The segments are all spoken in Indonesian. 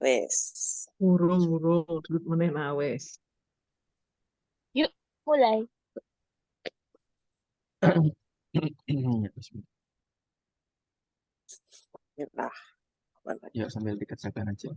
Wes. Urung, urung, duduk meneh nah wes. Yuk, mulai. Ya lah, aman lagi. Ya sambil dikerjakan aja.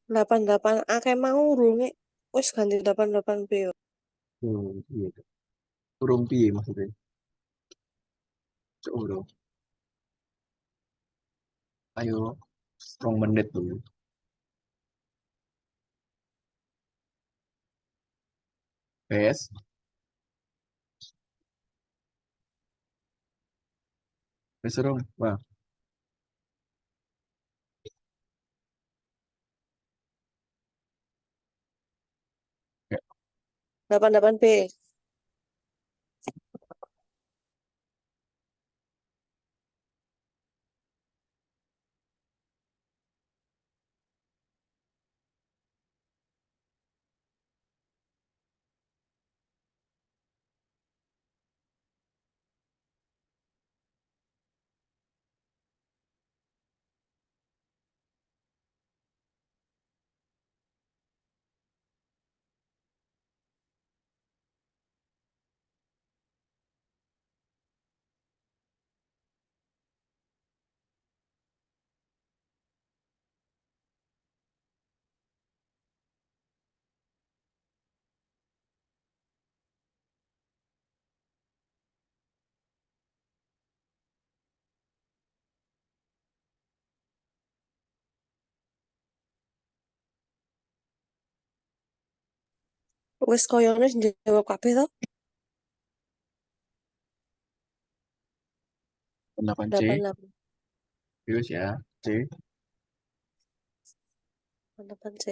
Delapan delapan akeh mau urunge. Wes ganti 88 B yo. Iya. Urung piye maksudnya? Cuk, urung. Ayo, strong menit dulu. PS, wis urung. Wah, ya. 88 B. Wes koyono sing jawab kabeh to. 8C, 88 terus ya. C, 88 C.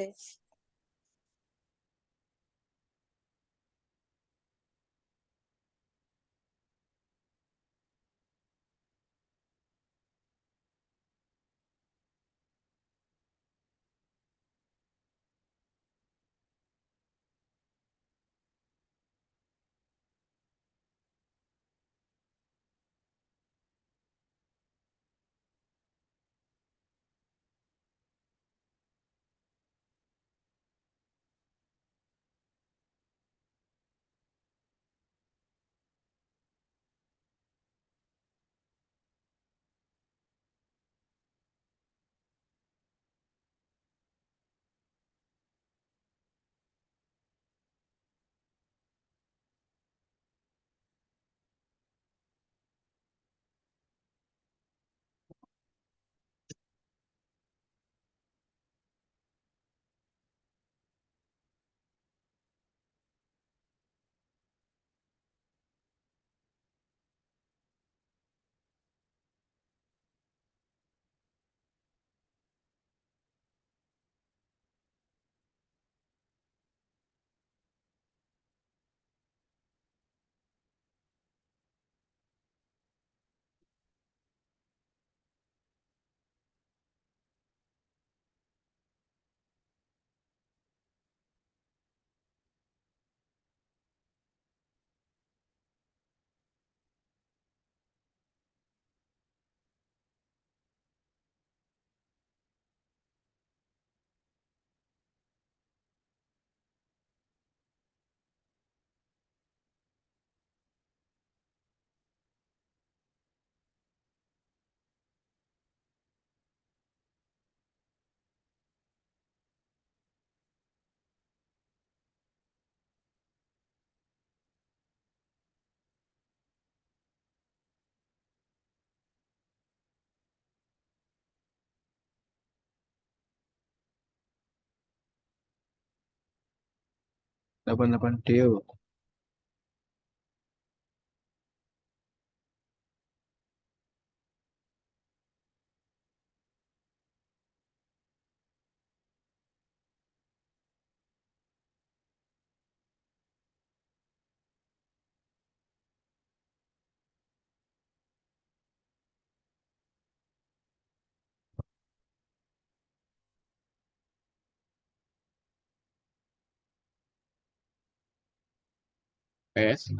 88 Deo. S.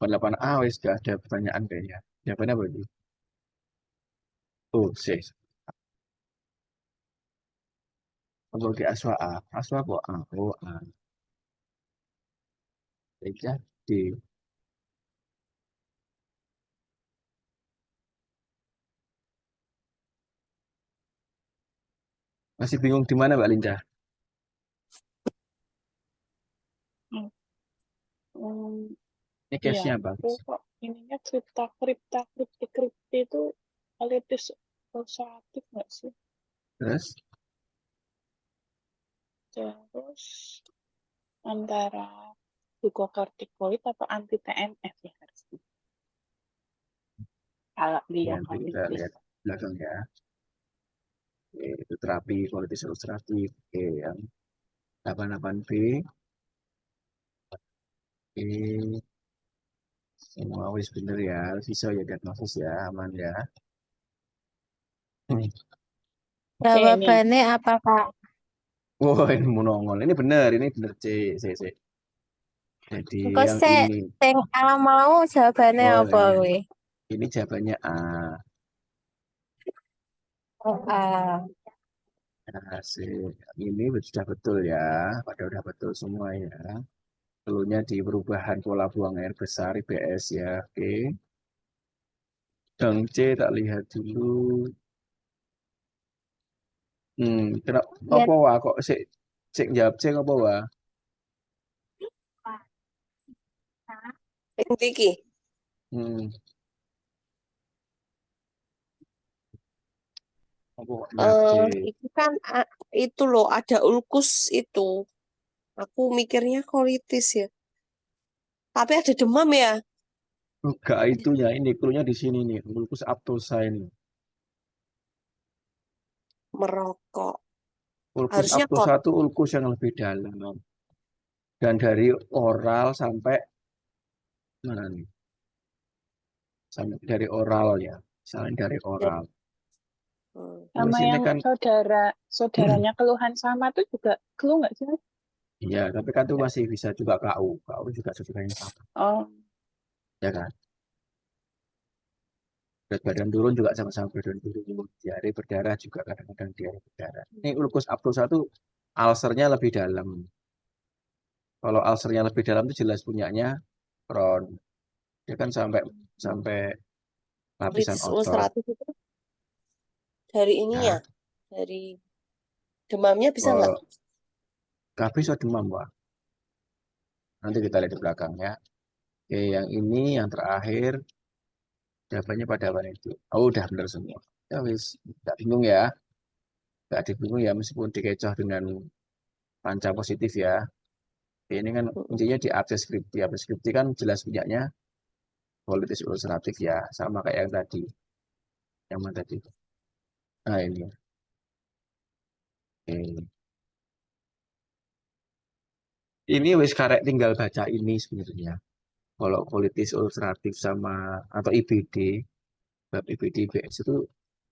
Delapan A wis gak ada pertanyaan kayaknya. Jawabannya apa ini? Oh, C. Apa ke aswa A? Aswa kok A? Oh, A. Tiga D. Masih bingung di mana, Mbak Linda? Hmm, Ini iya, case-nya aku bagus. kok ininya kripti itu alitis ulceratif nggak sih? Terus, Terus antara glukokortikoid atau anti TNF ya harusnya. Kalau dia ya, nanti kita kolitis. lihat belakang ya. Oke, itu terapi kolitis ulceratif. Oke, yang 88B. Oke, semua wis bener ya. Bisa ya diagnosis ya, aman ya. Hmm. C nih. Jawabannya apa, Kak? Wah, ini mau nongol. Ini bener C, C, C. Jadi Engko yang sik ini sing A mau jawabannya apa boleh. kuwi? Ini jawabannya A. Oh, A. Nah, ini sudah betul ya. Pada udah betul semua ya. Perlunya di perubahan pola buang air besar IBS ya. Oke. Yang C tak lihat dulu. Kenapa Ya, apa wah kok sik jawab C apa wah? Yang Tiki. Hmm, apa kok jawab C? Itu kan itu loh ada ulkus itu. Aku mikirnya kolitis ya. Tapi ada demam ya, Enggak itunya ini klunya di sini nih. Ulkus aptosa ini. merokok. Ulkus Harusnya aptosa itu ulkus yang lebih dalam. Dan dari oral sampai mana nih? Sampai dari oral ya. Misalnya dari oral. Hmm. Kalau Sama sini yang kan saudaranya keluhan sama tuh juga keluh nggak sih, Mas? iya, tapi kan itu masih bisa juga KU. KU juga sebenarnya sama, Oh, ya kan? Berat badan turun juga sama-sama berat badan turun. Diare berdarah juga kadang-kadang diare berdarah. Ini ulkus aptosa itu ulcernya lebih dalam. Kalau ulcernya lebih dalam itu jelas punyanya Crohn. Dia kan sampai sampai lapisan Kolitis otot. ulceratif itu dari ininya, Ya, dari demamnya bisa nggak? kalau KB bisa demam, Wak. Nanti kita lihat di belakang ya. Oke, yang ini yang terakhir jawabannya pada apa itu? Oh, udah benar semua. Ya wis, nggak bingung ya. Nggak dibingung ya meskipun dikecoh dengan panca positif ya. Ini kan Mm-mm. intinya di abses skripti. Abses skripti kan jelas punyanya kolitis ulceratif ya, sama kayak yang tadi. Yang mana tadi? Nah ini. Oke. Ini wis karek tinggal baca ini sebenarnya. Kalau kolitis ulceratif sama atau IBD, bab IBD IBS itu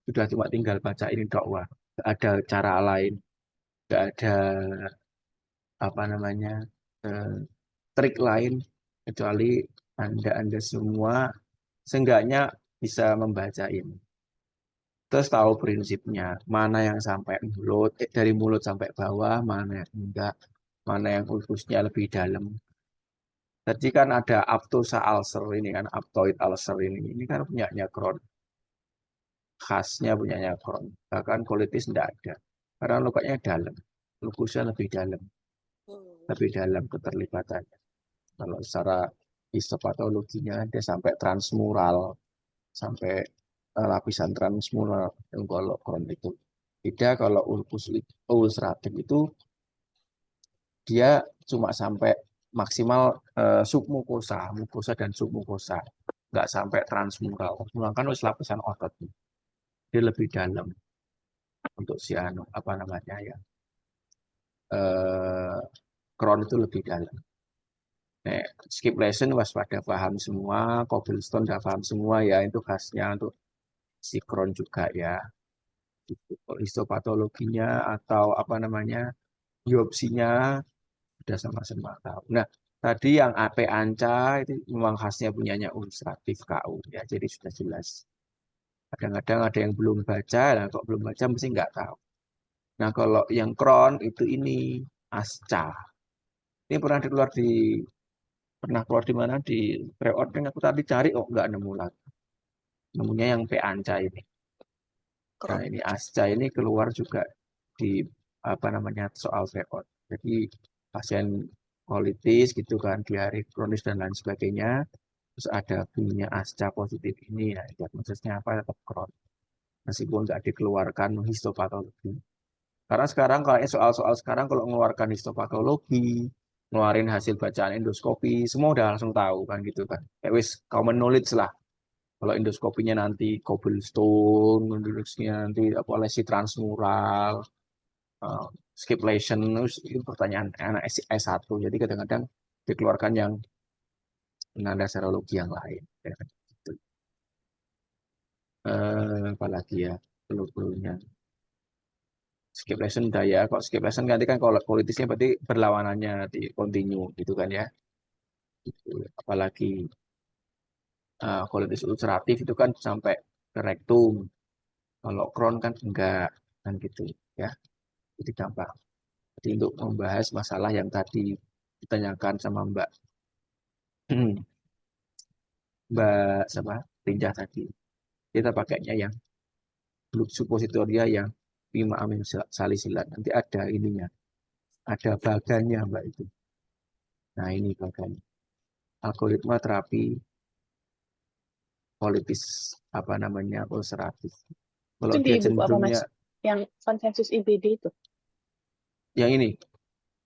sudah cuma tinggal baca ini dok wah. Nggak ada cara lain, nggak ada apa namanya eh, trik lain kecuali anda semua seenggaknya bisa membaca ini. Terus tahu prinsipnya, mana yang sampai mulut, dari mulut sampai bawah, mana yang enggak, mana yang ulkusnya lebih dalam. Jadi kan ada aptosa ulcer ini kan, aptoid ulcer ini kan punyanya Crohn, khasnya punyanya Crohn. Bahkan colitis tidak ada, karena lukanya dalam, lukusnya lebih dalam keterlibatannya. Kalau secara histopatologinya dia sampai transmural, sampai lapisan transmural yang kalau Crohn itu. Beda kalau ulceratif itu dia cuma sampai maksimal submukosa, mukosa dan submukosa, nggak sampai transmural. Kan wis lapisan otot, dia lebih dalam untuk si anu apa namanya ya, Crohn itu lebih dalam. Nek skip lesson waspada paham semua, cobblestone udah paham semua ya, itu khasnya untuk si Crohn juga ya. Histopatologinya atau apa namanya biopsinya sudah sama-sama tahu. Nah, tadi yang AP Anca itu memang khasnya punyanya ulceratif KU ya, jadi sudah jelas. Kadang-kadang ada yang belum baca, nah kok belum baca mesti nggak tahu. Nah, kalau yang Crohn itu ini ASCA. Ini pernah keluar di mana di pre-ordering aku tadi cari nggak nemu lagi. Nemunya yang P Anca ini. Nah, ini ASCA ini keluar juga di apa namanya soal pre-ord. Jadi pasien kolitis gitu kan, diare kronis dan lain sebagainya. Terus ada bunyinya ASCA positif ini, ya diagnosisnya apa tetap Crohn. Meskipun nggak dikeluarkan histopatologi. Karena sekarang kalau soal-soal sekarang kalau mengeluarkan histopatologi, ngeluarin hasil bacaan endoskopi, semua udah langsung tahu kan gitu kan. Kayak wis common knowledge lah. Kalau endoskopinya nanti cobblestone, terusnya nanti apa lesi transmural, skip lesion, itu pertanyaan anak S1. Jadi kadang-kadang dikeluarkan yang penanda serologi yang lain. Ya, gitu. Apalagi ya perlu-perlunya. Skip lesson udah ya. Kok skip lesson nanti kan kalau politisnya berarti berlawanannya di continue gitu kan ya. Gitu. Apalagi kolitis ulceratif itu kan sampai ke rektum. Kalau Crohn kan enggak kan gitu ya. Jadi gampang. Jadi untuk membahas masalah yang tadi ditanyakan sama Mbak sama Rinja tadi, kita pakainya yang suppositoria yang 5 amin salisilat. Nanti ada ininya, ada bagannya Mbak itu. Nah ini bagannya. Algoritma terapi kolitis apa namanya ulceratif. Kalau Itu di dia buku apa, Mas? cenderungnya Yang konsensus IBD itu. yang ini,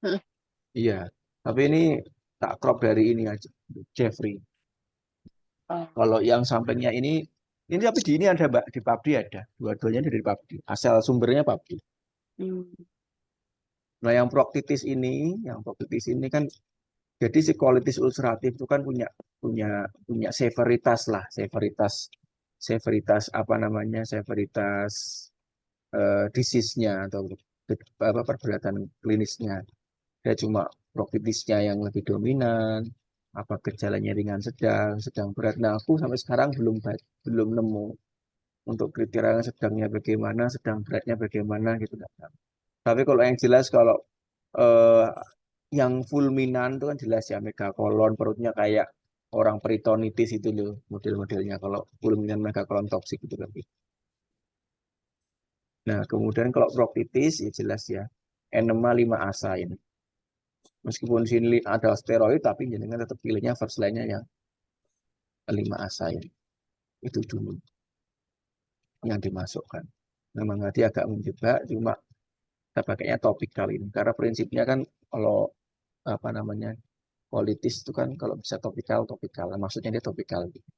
Heeh. iya. Tapi ini tak crop dari ini aja, Jeffrey. Oh. Kalau yang sampingnya ini tapi di ini ada Mbak, di PUBD ada. Dua-duanya dari PUBD. Asal sumbernya PUBD. Nah, yang proktitis ini kan jadi si colitis ulceratif itu kan punya severitas lah, severitas apa namanya? Severitas disease-nya atau apa perbedanan klinisnya. Dia cuma proktitisnya yang lebih dominan, apa gejalanya ringan sedang berat. Nah, aku sampai sekarang belum nemu untuk kriteria sedangnya bagaimana, sedang beratnya bagaimana gitu. Tapi kalau yang jelas kalau eh, yang fulminan itu kan jelas ya megakolon perutnya kayak orang peritonitis itu loh model-modelnya kalau fulminan megakolon toksik itu kan. Nah, kemudian kalau proktitis ya jelas ya enema 5 asa ini. Meskipun sini ada steroid tapi jenengan tetap pilihnya first line-nya yang 5 asa ini. Itu dulu yang dimasukkan. Memang tadi agak menjebak cuma kita pakainya topikal ini karena prinsipnya kan kalau apa namanya kolitis itu kan kalau bisa topikal maksudnya dia topikal gitu.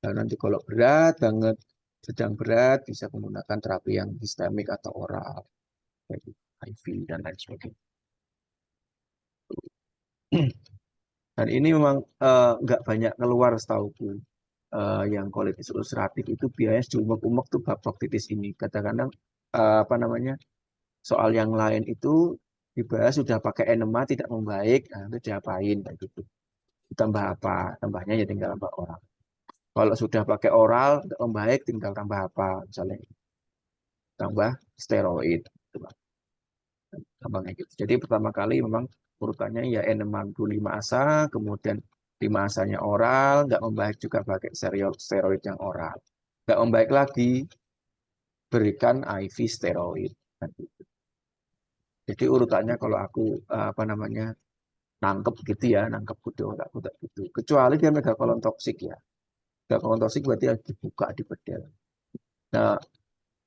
Dan nanti kalau berat banget sedang berat bisa menggunakan terapi yang sistemik atau oral kayak gitu, IV dan lain sebagainya. Dan ini memang nggak banyak keluar setauku. Yang kolitis ulceratif itu biasanya diumek-umek tuh bab proktitis ini. Kadang-kadang apa namanya soal yang lain itu dibahas sudah pakai enema tidak membaik, nah itu diapain kayak gitu. Ditambah apa? Tambahnya ya tinggal tambah oral. Kalau sudah pakai oral tidak membaik, tinggal tambah apa? Misalnya tambah steroid, gitu. Gampangnya gitu. Jadi pertama kali memang urutannya ya N65 ASA, kemudian 5 ASA-nya oral, nggak membaik juga pakai steroid yang oral. Nggak membaik lagi, berikan IV steroid. Jadi urutannya kalau aku apa namanya nangkep gitu ya, nangkep udah gitu. Kecuali dia megakolon toksik ya. Megakolon toksik berarti harus dibuka di bedel. Nah,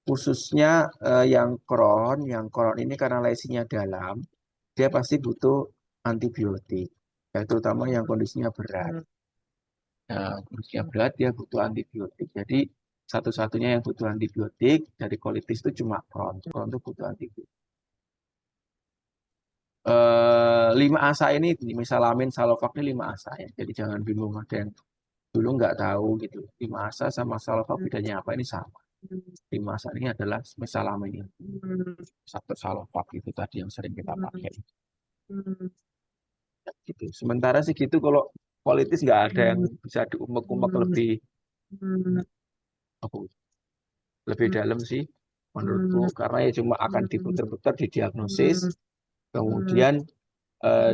khususnya yang Crohn ini karena lesinya dalam, dia pasti butuh antibiotik. Ya, terutama yang kondisinya berat. Nah, kondisinya berat dia butuh antibiotik. Jadi satu-satunya yang butuh antibiotik dari kolitis itu cuma Crohn. Crohn itu butuh antibiotik. 5 ASA ini misalamin salovac ini 5 ASA ya. Jadi jangan bingung ada yang dulu nggak tahu gitu. 5 ASA sama salovac bedanya apa ini sama. 5 ASA ini adalah mesalamin satu salovac itu tadi yang sering kita pakai. Gitu. Sementara sih gitu kalau kolitis nggak ada yang bisa diumek-umek lebih apa, lebih dalam sih menurutku karena ya cuma akan diputer-puter didiagnosis kemudian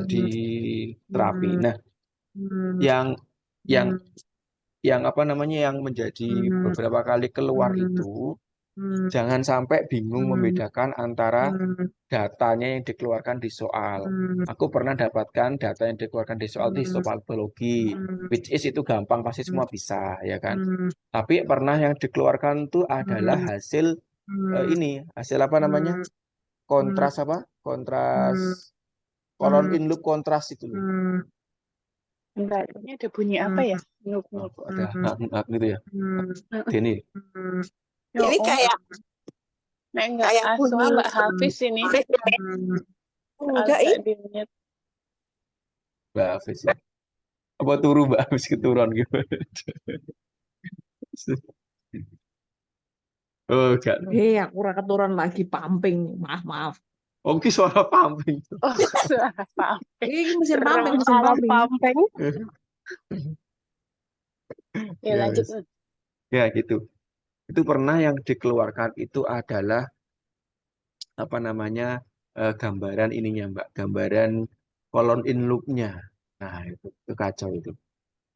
diterapi. Nah, yang yang yang apa namanya yang menjadi beberapa kali keluar itu jangan sampai bingung membedakan antara datanya yang dikeluarkan di soal. Aku pernah dapatkan data yang dikeluarkan di soal itu histopatologi, which is itu gampang pasti semua bisa ya kan. Tapi pernah yang dikeluarkan itu adalah hasil hasil apa namanya kontras kolon in loop kontras itu loh. Enggak, ini ada bunyi apa ya? Nuk, nuk. Ada gitu ya. Ini Ya Ini Allah. kayak Nek enggak kayak Aswa, bunyi Mbak Hafiz ini. enggak Agak ini di-mute. Mbak Hafiz ya. Apa turu Mbak Hafiz keturun gitu. Oh, enggak. Aku ora keturun lagi pumping. Maaf, maaf. Oh, ini suara pumping. Oh, suara paham. Ini mesin pumping, mesin Kalau pumping. pumping, Ya, lanjut. Yes. Ya, gitu. Itu pernah yang dikeluarkan itu adalah apa namanya gambaran ininya Mbak, gambaran kolon in loop-nya. Nah, itu kacau itu.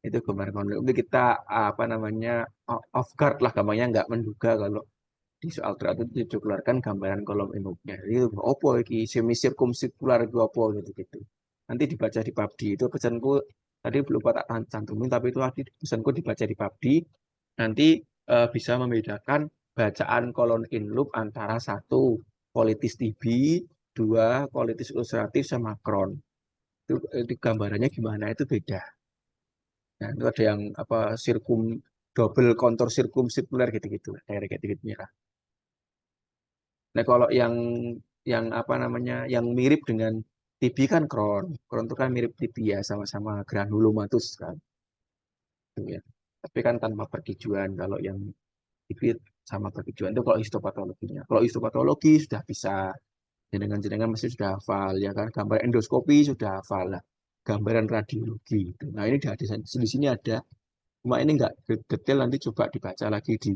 Itu gambaran kolon in loop itu kita apa namanya off guard lah gampangnya nggak menduga kalau di soal berat itu dikeluarkan gambaran kolom enuknya. Itu opo iki semi sirkumsirkular itu opo gitu. Nanti dibaca di PABDI itu pesanku tadi belum tak cantumin tapi itu tadi pesanku dibaca di PABDI nanti bisa membedakan bacaan kolon in loop antara satu kolitis TB, dua kolitis ulceratif sama Crohn. Itu gambarannya gimana itu beda. Nah, itu ada yang apa double kontur sirkumsirkular gitu-gitu. Kayak gitu-gitu. Nah, kalau yang apa namanya, yang mirip dengan TB kan Crohn. Crohn itu kan mirip TB ya, sama-sama granulomatus kan. Gitu ya. Tapi kan tanpa pertujuan. Kalau yang TB sama pertujuan itu kalau histopatologinya. Kalau histopatologi sudah bisa, jenengan-jenengan masih sudah hafal ya kan. Gambar endoskopi sudah hafal lah. Gambaran radiologi. Gitu. Nah ini di sini ada. Cuma ini nggak detail nanti coba dibaca lagi di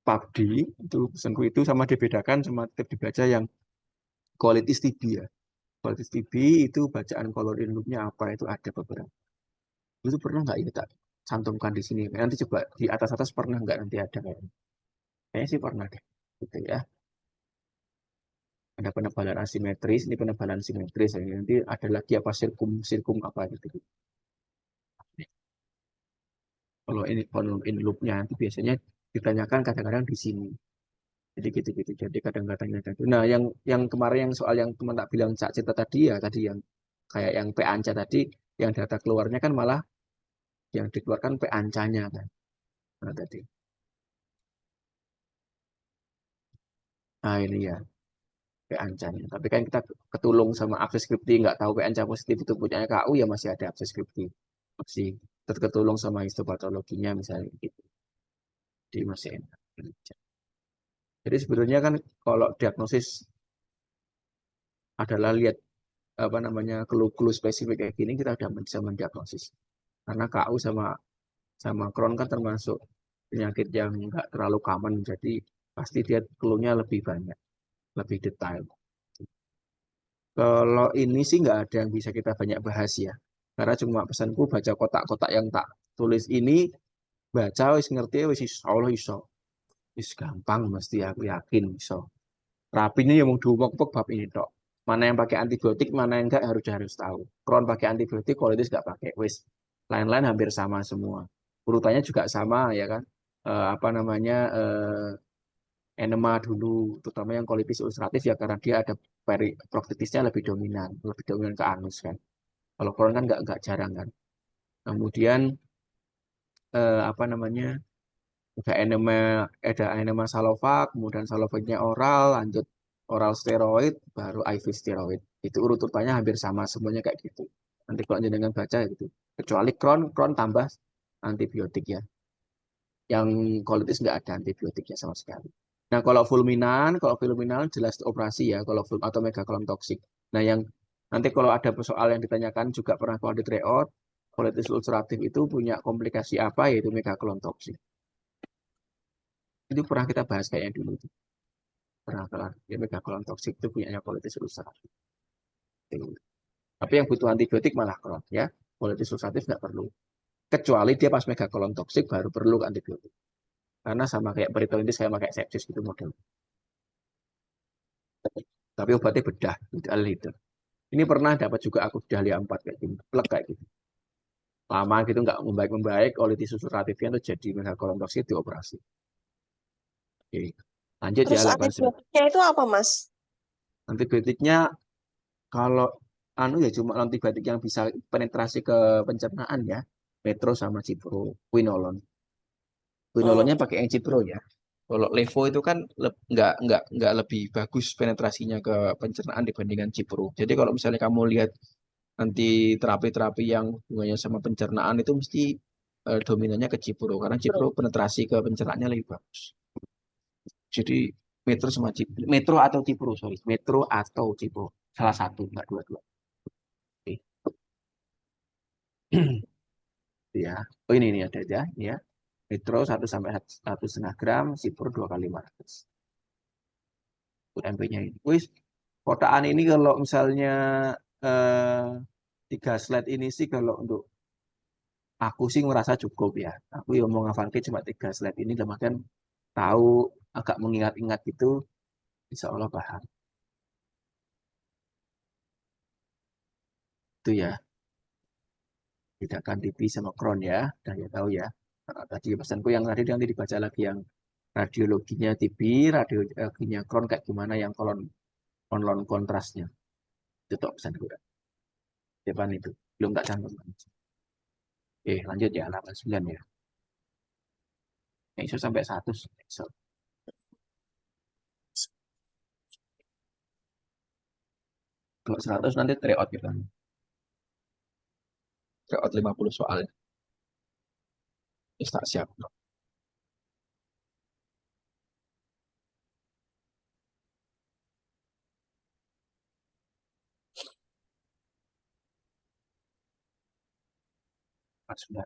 PABDI itu pesanku itu sama dibedakan sama tetap dibaca yang kualitas TB ya. Kualitas TB itu bacaan kolon in loop-nya apa itu ada beberapa. Itu pernah nggak ya tak cantumkan di sini? Nanti coba di atas-atas pernah nggak nanti ada kayaknya. Kayaknya sih pernah deh. Gitu ya. Ada penebalan asimetris, ini penebalan simetris. Nanti ada lagi apa sirkum apa gitu. Kalau ini kolon in loop-nya nanti biasanya ditanyakan kadang-kadang di sini. Jadi gitu-gitu. Jadi kadang-kadang ada. Nah, yang kemarin yang soal yang teman tak bilang Cak Cita tadi ya, tadi yang kayak yang P anca tadi, yang data keluarnya kan malah yang dikeluarkan P ancanya kan. Nah, tadi. Nah, ini ya P ancanya. Tapi kan kita ketulung sama akses skripti, nggak tahu P anca positif itu punya KU ya masih ada akses skripti. Masih terketulung sama histopatologinya misalnya gitu. Jadi masih enak. Jadi sebetulnya kan kalau diagnosis adalah lihat apa namanya clue spesifik kayak gini kita udah bisa mendiagnosis karena KU sama Crohn kan termasuk penyakit yang nggak terlalu common jadi pasti dia clue-nya lebih banyak lebih detail Kalau ini sih nggak ada yang bisa kita banyak bahas ya. Karena cuma pesanku baca kotak-kotak yang tak tulis ini, baca wis ngerti wis iso Allah iso. Wis gampang mesti aku yakin iso. Rapinya yang mau diubek bab ini tok. Mana yang pakai antibiotik, mana yang enggak harus tahu. Kron pakai antibiotik, kolitis nggak pakai. Wis lain-lain hampir sama semua. Urutannya juga sama ya kan. Apa namanya enema dulu, terutama yang kolitis ulceratif ya karena dia ada proktitisnya lebih dominan ke anus kan. Kalau Crohn kan nggak jarang kan. Kemudian apa namanya ada enema Salovac, kemudian Salovacnya oral, lanjut oral steroid, baru IV steroid. Itu urutannya hampir sama semuanya kayak gitu. Nanti kalau jenengan baca gitu. Kecuali Crohn tambah antibiotik ya. Yang colitis nggak ada antibiotiknya sama sekali. Nah, kalau fulminan jelas operasi ya, kalau atau megakolon toksik. Nah, yang nanti kalau ada soal yang ditanyakan juga pernah kalau di tryout, colitis ulceratif itu punya komplikasi apa yaitu megakolon toksik. Itu pernah kita bahas kayaknya dulu itu. Pernah ya megakolon toksik itu punyanya colitis ulceratif. Itu. Tapi yang butuh antibiotik malah Crohn ya. Colitis ulceratif nggak perlu. Kecuali dia pas megakolon toksik baru perlu antibiotik. Karena sama kayak peritonitis sama kayak sepsis gitu model. Tapi obatnya bedah, tidak itu. Ini pernah dapat juga aku dahlia 4 kayak gitu, plek kayak gitu. Lama gitu nggak membaik-membaik, colitis ulceratifnya itu jadi megakolon toksik dioperasi. Oke. Lanjut ya Terus 89. antibiotiknya itu apa, Mas? Antibiotiknya kalau anu ya cuma antibiotik yang bisa penetrasi ke pencernaan ya. Metro sama Cipro, Quinolone. Hmm. Quinolone-nya pakai yang Cipro ya. Kalau Levo itu kan nggak lebih bagus penetrasinya ke pencernaan dibandingkan Cipro. Jadi kalau misalnya kamu lihat nanti terapi-terapi yang hubungannya sama pencernaan itu mesti dominannya ke Cipro karena Cipro penetrasi ke pencernaannya lebih bagus. Jadi Metro atau Cipro, sorry, Metro atau Cipro, salah satu, nggak dua-dua. Oke. Ya, oh ini ada aja, ya. Metro 1 sampai 1,5 gram, Cipro 2 kali 500. UMP-nya ini. Wis, kotaan ini kalau misalnya eh, 3 slide ini sih kalau untuk aku sih ngerasa cukup ya. Aku yang mau ngafalke cuma 3 slide ini, dalam artian tahu agak mengingat-ingat gitu, insya Allah paham. Itu ya, bedakan TB sama Crohn ya, dan ya tahu ya. Karena tadi pesanku yang tadi nanti dibaca lagi yang radiologinya TB, radiologinya Crohn kayak gimana yang kolon kontrasnya. Itu tok pesanku. Depan itu belum tak cantum. Oke, lanjut ya 89 ya. Iso sampai 100. Iso. Kalau 100 nanti tryout gitu. Tryout 50 soal. Ya, tak siap. Sudah.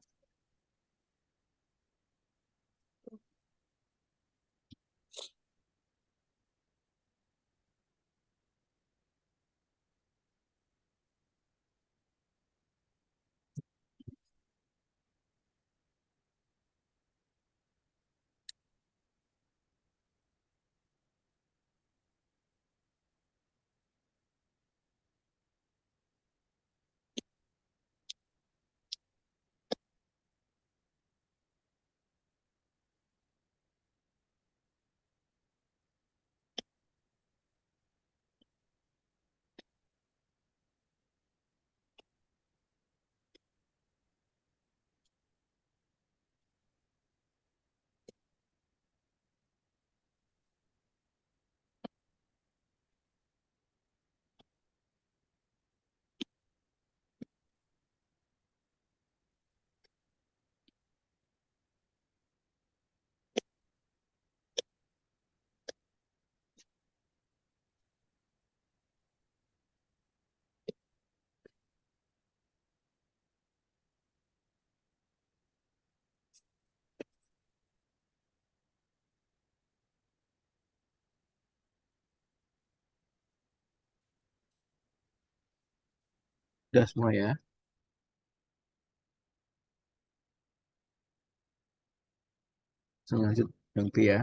Udah semua ya. Langsung lanjut yang B ya.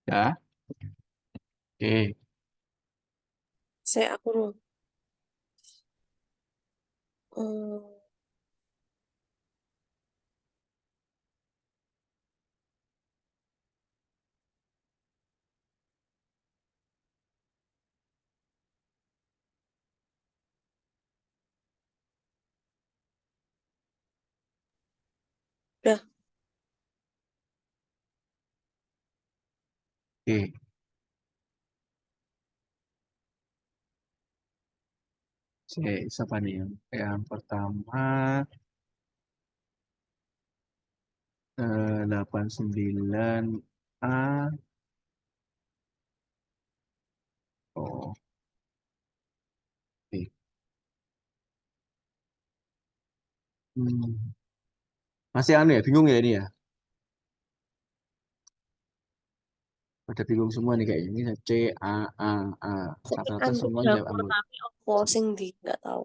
Ya. Oke. Aku dulu. Hmm, udah. Oke. Oke, siapa nih yang pertama 89A. Oh, oke. Hmm. Masih anu ya, bingung ya ini ya. Pada bingung semua nih kayaknya. Ini C, A, A, A. Rata-rata Anti semuanya jawab jamur anggur. tapi apa sing di nggak tahu.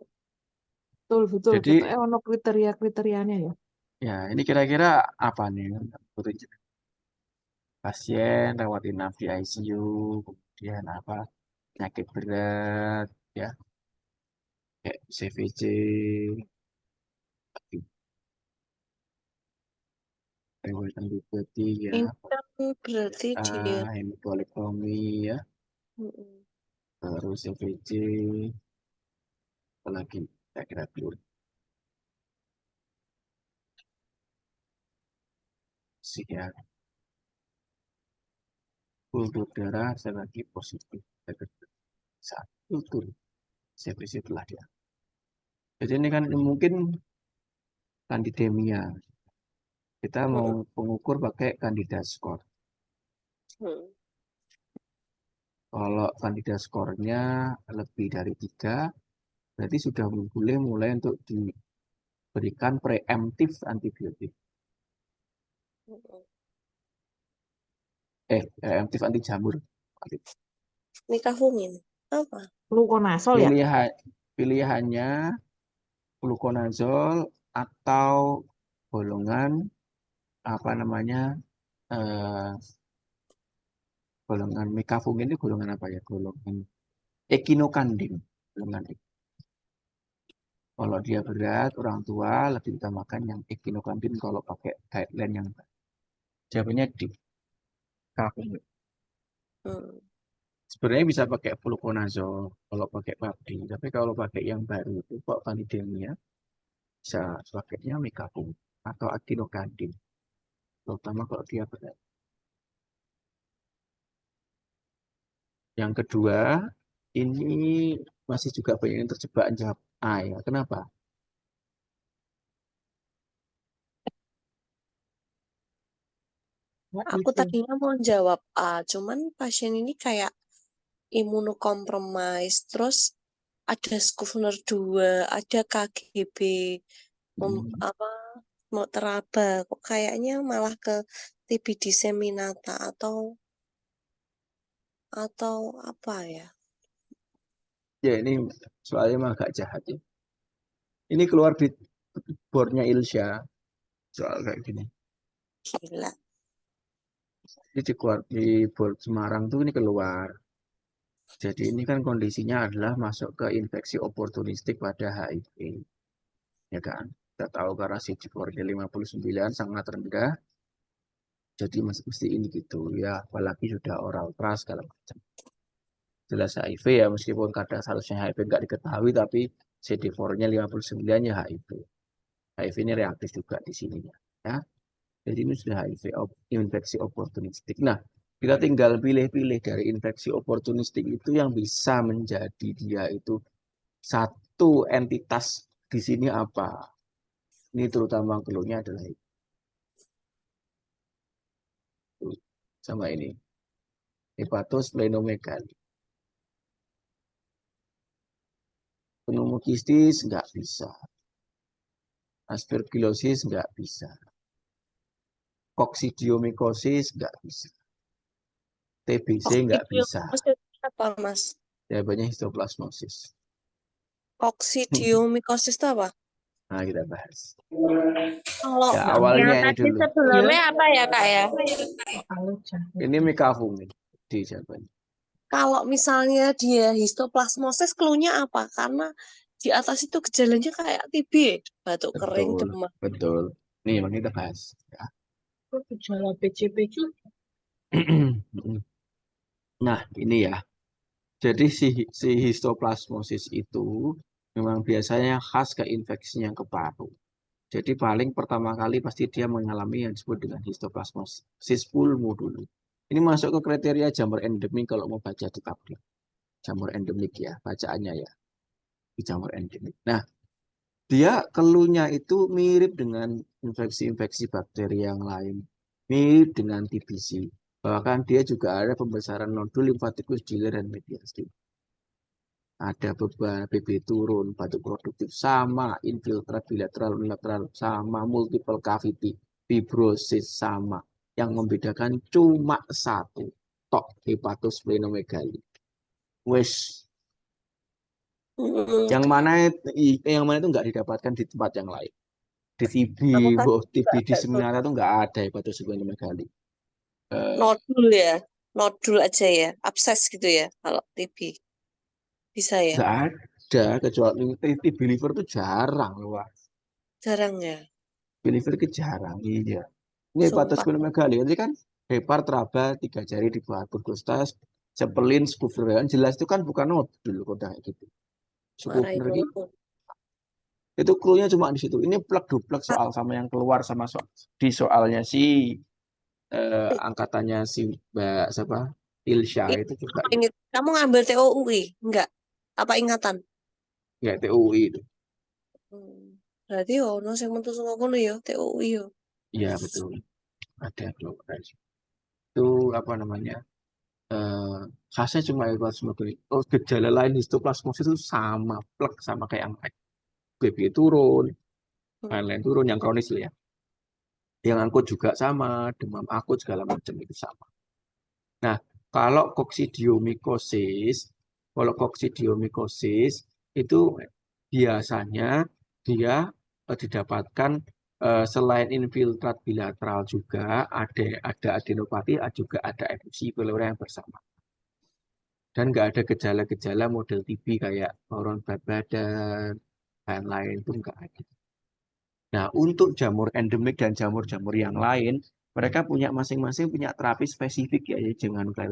Betul, betul. Jadi, Kita ono kriteria-kriterianya ya. ya ini kira-kira apa nih? Pasien rawat inap di ICU, kemudian apa? Penyakit berat, ya, kayak CVC, riwayat antibiotik, ya, Ini kan berarti dia. hematoliktomi, ya, Mm-mm. terus CVC, apalagi kira-kira belum sih ya. Kultur darah saya lagi positif. Saat kultur CVC telah dia. Jadi ini kan mungkin kandidemia. Kita mau Mm-mm. pengukur pakai candida score. Mm. Kalau candida skornya lebih dari 3, berarti sudah boleh mulai untuk diberikan preemptif antibiotik. Mm-mm. Preemptif anti jamur. Nikahungin apa? Fluconazole ya. Pilihannya fluconazole atau golongan apa namanya eh, golongan mekafungin itu golongan apa ya? Golongan echinocandin. Golongan Kalau dia berat, orang tua lebih utamakan yang echinocandin kalau pakai guideline yang baik. Jawabannya D. Kafungin. Hmm. Sebenarnya bisa pakai fluconazole kalau pakai pabdi, tapi kalau pakai yang baru itu kok vanidemia bisa pakainya mekafungin atau echinocandin, terutama kalau dia berat. Yang kedua, ini masih juga banyak yang terjebak jawab A ya. Kenapa? What Aku itu? tadinya mau jawab A, cuman pasien ini kayak imunokompromis, terus ada Skovner 2, ada KGB, Hmm. apa mau teraba. Kok kayaknya malah ke TB disseminata atau apa ya? Ya ini soalnya emang agak jahat ya. Ini keluar di boardnya Ilsha soal kayak gini. Gila. Ini keluar di board Semarang tuh ini keluar. Jadi ini kan kondisinya adalah masuk ke infeksi oportunistik pada HIV. Ya kan? Kita tahu karena CD4-nya 59 sangat rendah. Jadi mesti ini gitu ya. Apalagi sudah oral trust segala macam. Jelas HIV ya meskipun kadang seharusnya HIV nggak diketahui tapi CD4-nya 59 ya HIV. HIV ini reaktif juga di sininya. Ya. Jadi ini sudah HIV infeksi oportunistik. Nah, kita tinggal pilih-pilih dari infeksi oportunistik itu yang bisa menjadi dia itu satu entitas di sini apa. Ini terutama keluhnya adalah itu. Sama ini. Hepatosplenomegaly. Pneumokistis nggak bisa. Aspergillosis nggak bisa. Koksidiomikosis nggak bisa. TBC nggak bisa. Koksidiomicosis apa, Mas? Jawabannya histoplasmosis. Koksidiomicosis itu apa? Nah, kita bahas. Kalau Ya, Yang awalnya ini tadi dulu. sebelumnya apa ya, Kak ya? Kalau jahat. Ini mekafumin di jawabannya. kalau misalnya dia histoplasmosis, clue-nya apa? Karena di atas itu gejalanya kayak TB, batuk kering, Betul, demam. betul. Nih, yang kita bahas. Ya. Kok gejala PCP juga? Nah, ini ya. Jadi si histoplasmosis itu memang biasanya khas ke infeksinya ke paru. Jadi paling pertama kali pasti dia mengalami yang disebut dengan histoplasmosis pulmu dulu. Ini masuk ke kriteria jamur endemik kalau mau baca di tablet. Jamur endemik ya, bacaannya ya. Di jamur endemik. Nah, dia keluhnya itu mirip dengan infeksi-infeksi bakteri yang lain. Mirip dengan TBC. Bahkan dia juga ada pembesaran nodul limfatikus diler dan mediasi. Ada beban BB turun, batuk produktif sama, infiltrat bilateral unilateral sama, multiple cavity, fibrosis sama. Yang membedakan cuma satu, tok hepatosplenomegaly. Wes, Hmm, yang mana itu nggak didapatkan di tempat yang lain. Di TB, aku tadi TB juga di agak seminar itu nggak ada hepatosplenomegaly. nodul ya, nodul aja ya, abses gitu ya kalau TB. Bisa ya? Nggak ada, kecuali TB liver itu jarang loh, Wak. Jarang ya, TB liver itu jarang, iya. Ini sumpah. hepatosplenomegaly, ini kan hepar, teraba, 3 jari di bawah Burgostas, Zeppelin, Scuffler, jelas itu kan bukan nodul kok kayak gitu. Parah Scuffler itu. itu clue-nya cuma di situ. Ini plek-duplek soal sama yang keluar sama di soalnya si angkatannya si Mbak siapa? Ilsha Ih, itu juga apa ini? Kamu ngambil TOUI? Enggak. Apa ingatan? ya TUI itu. Hmm. Berarti ono sing metu saka kono ya, TOUI ya. Iya betul. Ada keluar. Itu apa namanya? Eh khasnya cuma hepatosplenomegaly. Oh, gejala lain histoplasmosis itu sama plek sama kayak yang lain. BB turun, Hmm. lain-lain turun yang kronis lah ya. Yang akut juga sama, demam akut segala macam itu sama. Nah, kalau koksidiomikosis itu biasanya dia didapatkan selain infiltrat bilateral juga ada adenopati, juga ada efusi pleural yang bersama. Dan nggak ada gejala-gejala model TB kayak koron berat badan, lain-lain itu nggak ada. Nah, untuk jamur endemik dan jamur-jamur yang lain, mereka punya masing-masing punya terapi spesifik ya,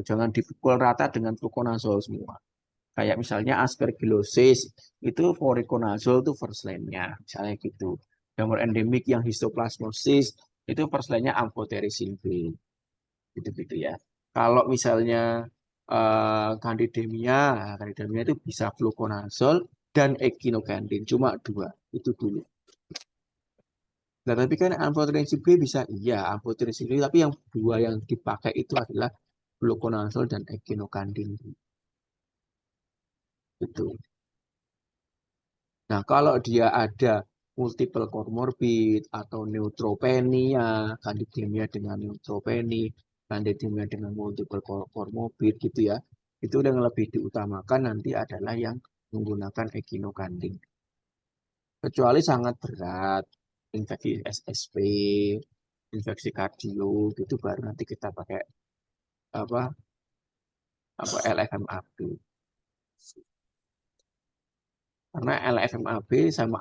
jangan dipukul rata dengan fluconazole semua. Kayak misalnya aspergillosis, itu voriconazole itu first line-nya, misalnya gitu. Jamur endemik yang histoplasmosis, itu first line-nya amphotericin B, gitu-gitu ya. Kalau misalnya candidemia itu bisa fluconazole dan echinocandin, cuma dua, itu dulu. Nah, tapi kan amphotericin B bisa, iya, amphotericin B, tapi yang dua yang dipakai itu adalah fluconazole dan echinocandin. Itu. Nah, kalau dia ada multiple comorbid atau neutropenia, kandidemia dengan neutropeni, kandidemia dengan multiple comorbid gitu ya. Itu yang lebih diutamakan nanti adalah yang menggunakan echinocandin. Kecuali sangat berat, infeksi SSP, infeksi kardio, gitu baru nanti kita pakai apa LFMAB. Karena LFMAB sama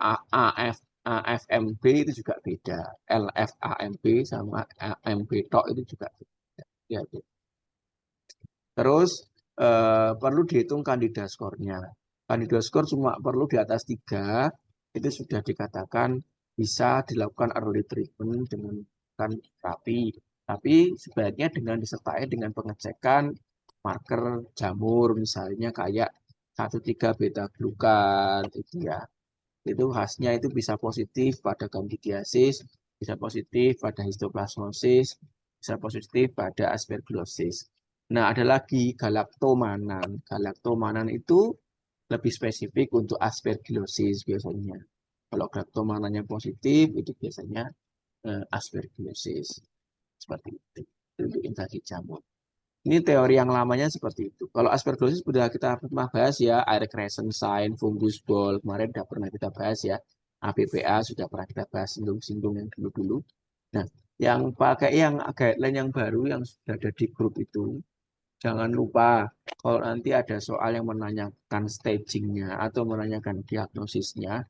AFMB itu juga beda. LFAMB sama AMB tok itu juga beda. Ya, terus perlu dihitung candida skornya. Candida skor cuma perlu di atas 3, itu sudah dikatakan bisa dilakukan early treatment dengan terapi. Tapi sebaiknya dengan disertai dengan pengecekan marker jamur, misalnya kayak 1,3 beta glukan itu ya. Itu khasnya itu bisa positif pada candidiasis, bisa positif pada histoplasmosis, bisa positif pada aspergillosis. Nah, ada lagi galaktomanan. Galaktomanan itu lebih spesifik untuk aspergillosis biasanya. Kalau galaktomanannya positif, itu biasanya aspergillosis. Seperti itu. Itu infeksi jamur. Ini teori yang lamanya seperti itu. Kalau aspergillosis sudah kita pernah bahas ya, air crescent sign, fungus ball, kemarin sudah pernah kita bahas ya. APPA sudah pernah kita bahas singgung-singgung yang dulu-dulu. Nah, yang pakai yang guideline yang baru yang sudah ada di grup itu, jangan lupa kalau nanti ada soal yang menanyakan stagingnya atau menanyakan diagnosisnya,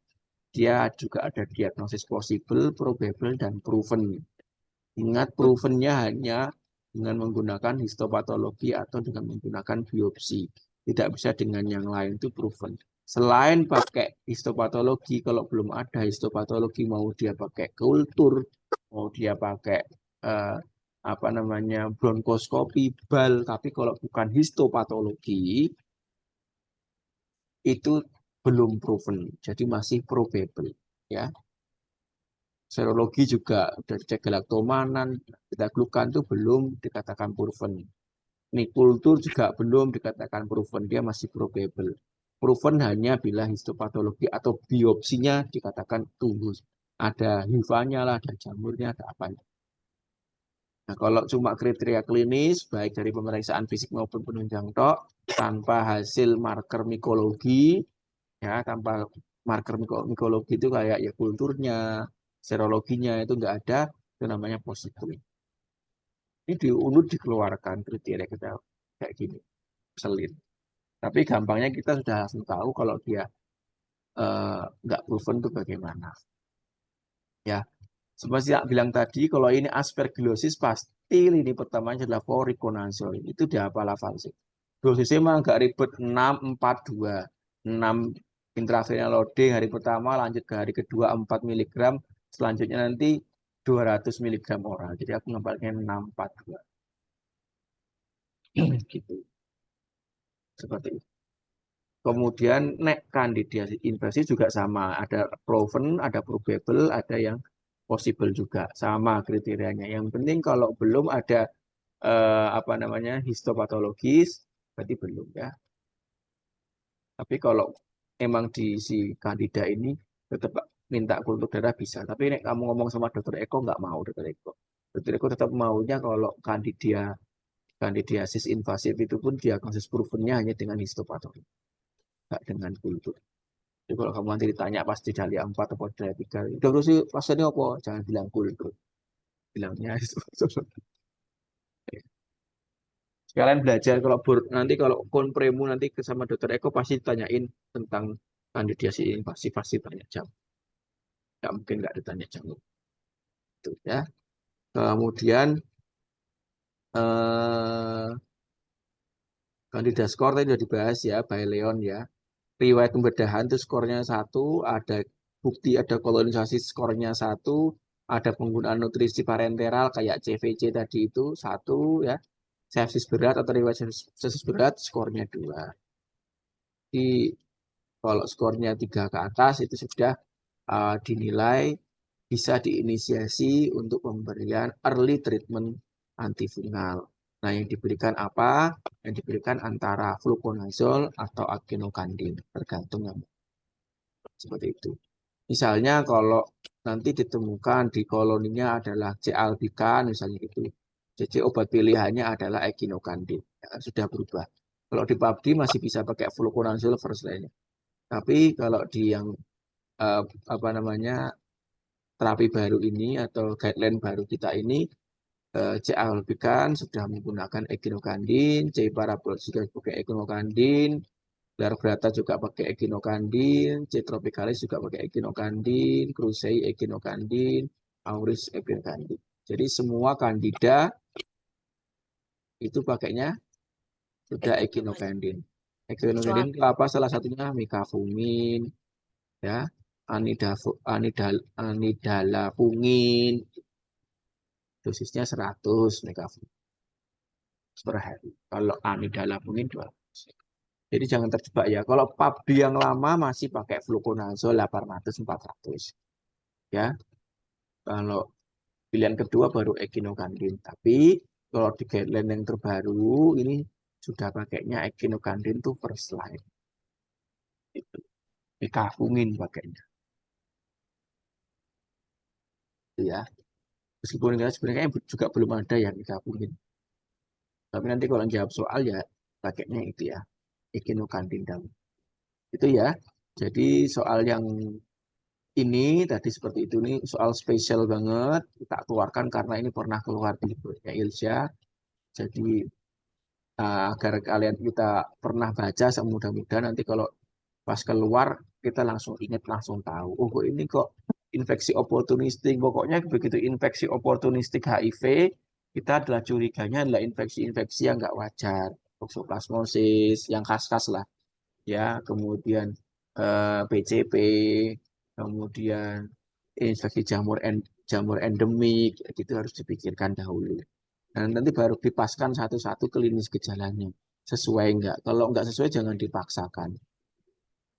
dia juga ada diagnosis possible, probable, dan proven. Ingat provennya hanya dengan menggunakan histopatologi atau dengan menggunakan biopsi. Tidak bisa dengan yang lain itu proven. Selain pakai histopatologi, kalau belum ada histopatologi, mau dia pakai kultur, mau dia pakai bronkoskopi, bal, tapi kalau bukan histopatologi, itu belum proven. Jadi masih probable. Ya. Serologi juga dari cek galaktomanan, beta glukan itu belum dikatakan proven. Nih kultur juga belum dikatakan proven, dia masih probable. Proven hanya bila histopatologi atau biopsinya dikatakan tunggu. Ada HIV-nya lah, ada jamurnya, ada apanya. Nah, kalau cuma kriteria klinis, baik dari pemeriksaan fisik maupun penunjang tok, tanpa hasil marker mikologi, ya tanpa marker mikologi itu kayak ya kulturnya, serologinya itu enggak ada, itu namanya positif. Ini diunut dikeluarkan kriteria kita kayak gini, selin. Tapi gampangnya kita sudah langsung tahu kalau dia enggak proven itu bagaimana. Ya, seperti yang bilang tadi, kalau ini aspergillosis pasti lini pertamanya adalah voriconazole. Itu dihafal-hafal sih. Dosisnya memang agak ribet, 6,42. 6 intravenous loading hari pertama, lanjut ke hari kedua 4 mg, selanjutnya nanti 200 mg oral. Jadi aku ngapalnya 6,42. Gitu. Seperti itu. Kemudian nek kandidasi invasi juga sama, ada proven, ada probable, ada yang possible juga, sama kriterianya. Yang penting kalau belum ada histopatologis, berarti belum ya. Tapi kalau emang di si kandida ini tetap minta kultur darah bisa. Tapi nek kamu ngomong sama dokter Eko nggak mau dokter Eko. Dokter Eko tetap maunya kalau kandidiasis invasif itu pun diagnosis provennya hanya dengan histopatologi, nggak dengan kultur. Jadi kalau kamu nanti ditanya pas di dali 4 atau dali 3, dokter sih pasiennya apa? Jangan bilang kultur. Bilangnya histopatologi. Sekalian belajar kalau nanti kalau konpremu nanti sama dokter Eko pasti tanyain tentang kandidasi pasti tanya jam. Nggak mungkin nggak ditanya jam. Itu ya. Kemudian kandida skor tadi sudah dibahas ya, by Leon ya. Riwayat pembedahan itu skornya 1, ada bukti ada kolonisasi skornya 1, ada penggunaan nutrisi parenteral kayak CVC tadi itu 1 ya. Sepsis berat atau riwayat sepsis berat skornya 2. Jadi kalau skornya 3 ke atas itu sudah dinilai bisa diinisiasi untuk pemberian early treatment antifungal. Nah, yang diberikan apa? Yang diberikan antara fluconazole atau echinocandin, tergantung yang seperti itu. Misalnya kalau nanti ditemukan di koloninya adalah C. albicans, misalnya itu. Jadi obat pilihannya adalah echinocandin. Ya, sudah berubah. Kalau di PUBG masih bisa pakai fluconazole first line. Tapi kalau di yang eh, apa namanya terapi baru ini atau guideline baru kita ini C. albicans sudah menggunakan echinocandin, C. parabol juga pakai echinocandin, Larvrata juga pakai echinocandin, C. tropicalis juga pakai echinocandin, Krusei echinocandin, Auris echinocandin. Jadi semua kandida itu pakainya sudah echinocandin. Echinocandin itu apa? Salah satunya mekafungin, ya, anidalapungin, dosisnya 100 mekafungin per hari. Kalau anidalapungin 200. Jadi jangan terjebak ya. Kalau PUBG yang lama masih pakai fluconazole 800 400 ya. Kalau pilihan kedua baru echinocandin. Tapi kalau di guideline yang terbaru ini sudah pakainya echinocandin tuh first line. Itu. Dikafungin pakainya. Itu ya. Meskipun sebenarnya juga belum ada yang dikafungin. Tapi nanti kalau jawab soal ya pakainya itu ya. Echinocandin dahulu. Itu ya. Jadi soal yang ini tadi seperti itu nih soal spesial banget kita keluarkan karena ini pernah keluar di bukunya Ilsya. Jadi agar kalian kita pernah baca semudah-mudahan nanti kalau pas keluar kita langsung ingat langsung tahu. Oh kok ini kok infeksi oportunistik. Pokoknya begitu infeksi oportunistik HIV kita adalah curiganya adalah infeksi-infeksi yang nggak wajar. Toxoplasmosis yang khas-khas lah ya. Kemudian PCP, kemudian infeksi jamur endemik, gitu harus dipikirkan dahulu. Dan nanti baru dipaskan satu-satu klinis gejalanya. Sesuai enggak? Kalau enggak sesuai jangan dipaksakan.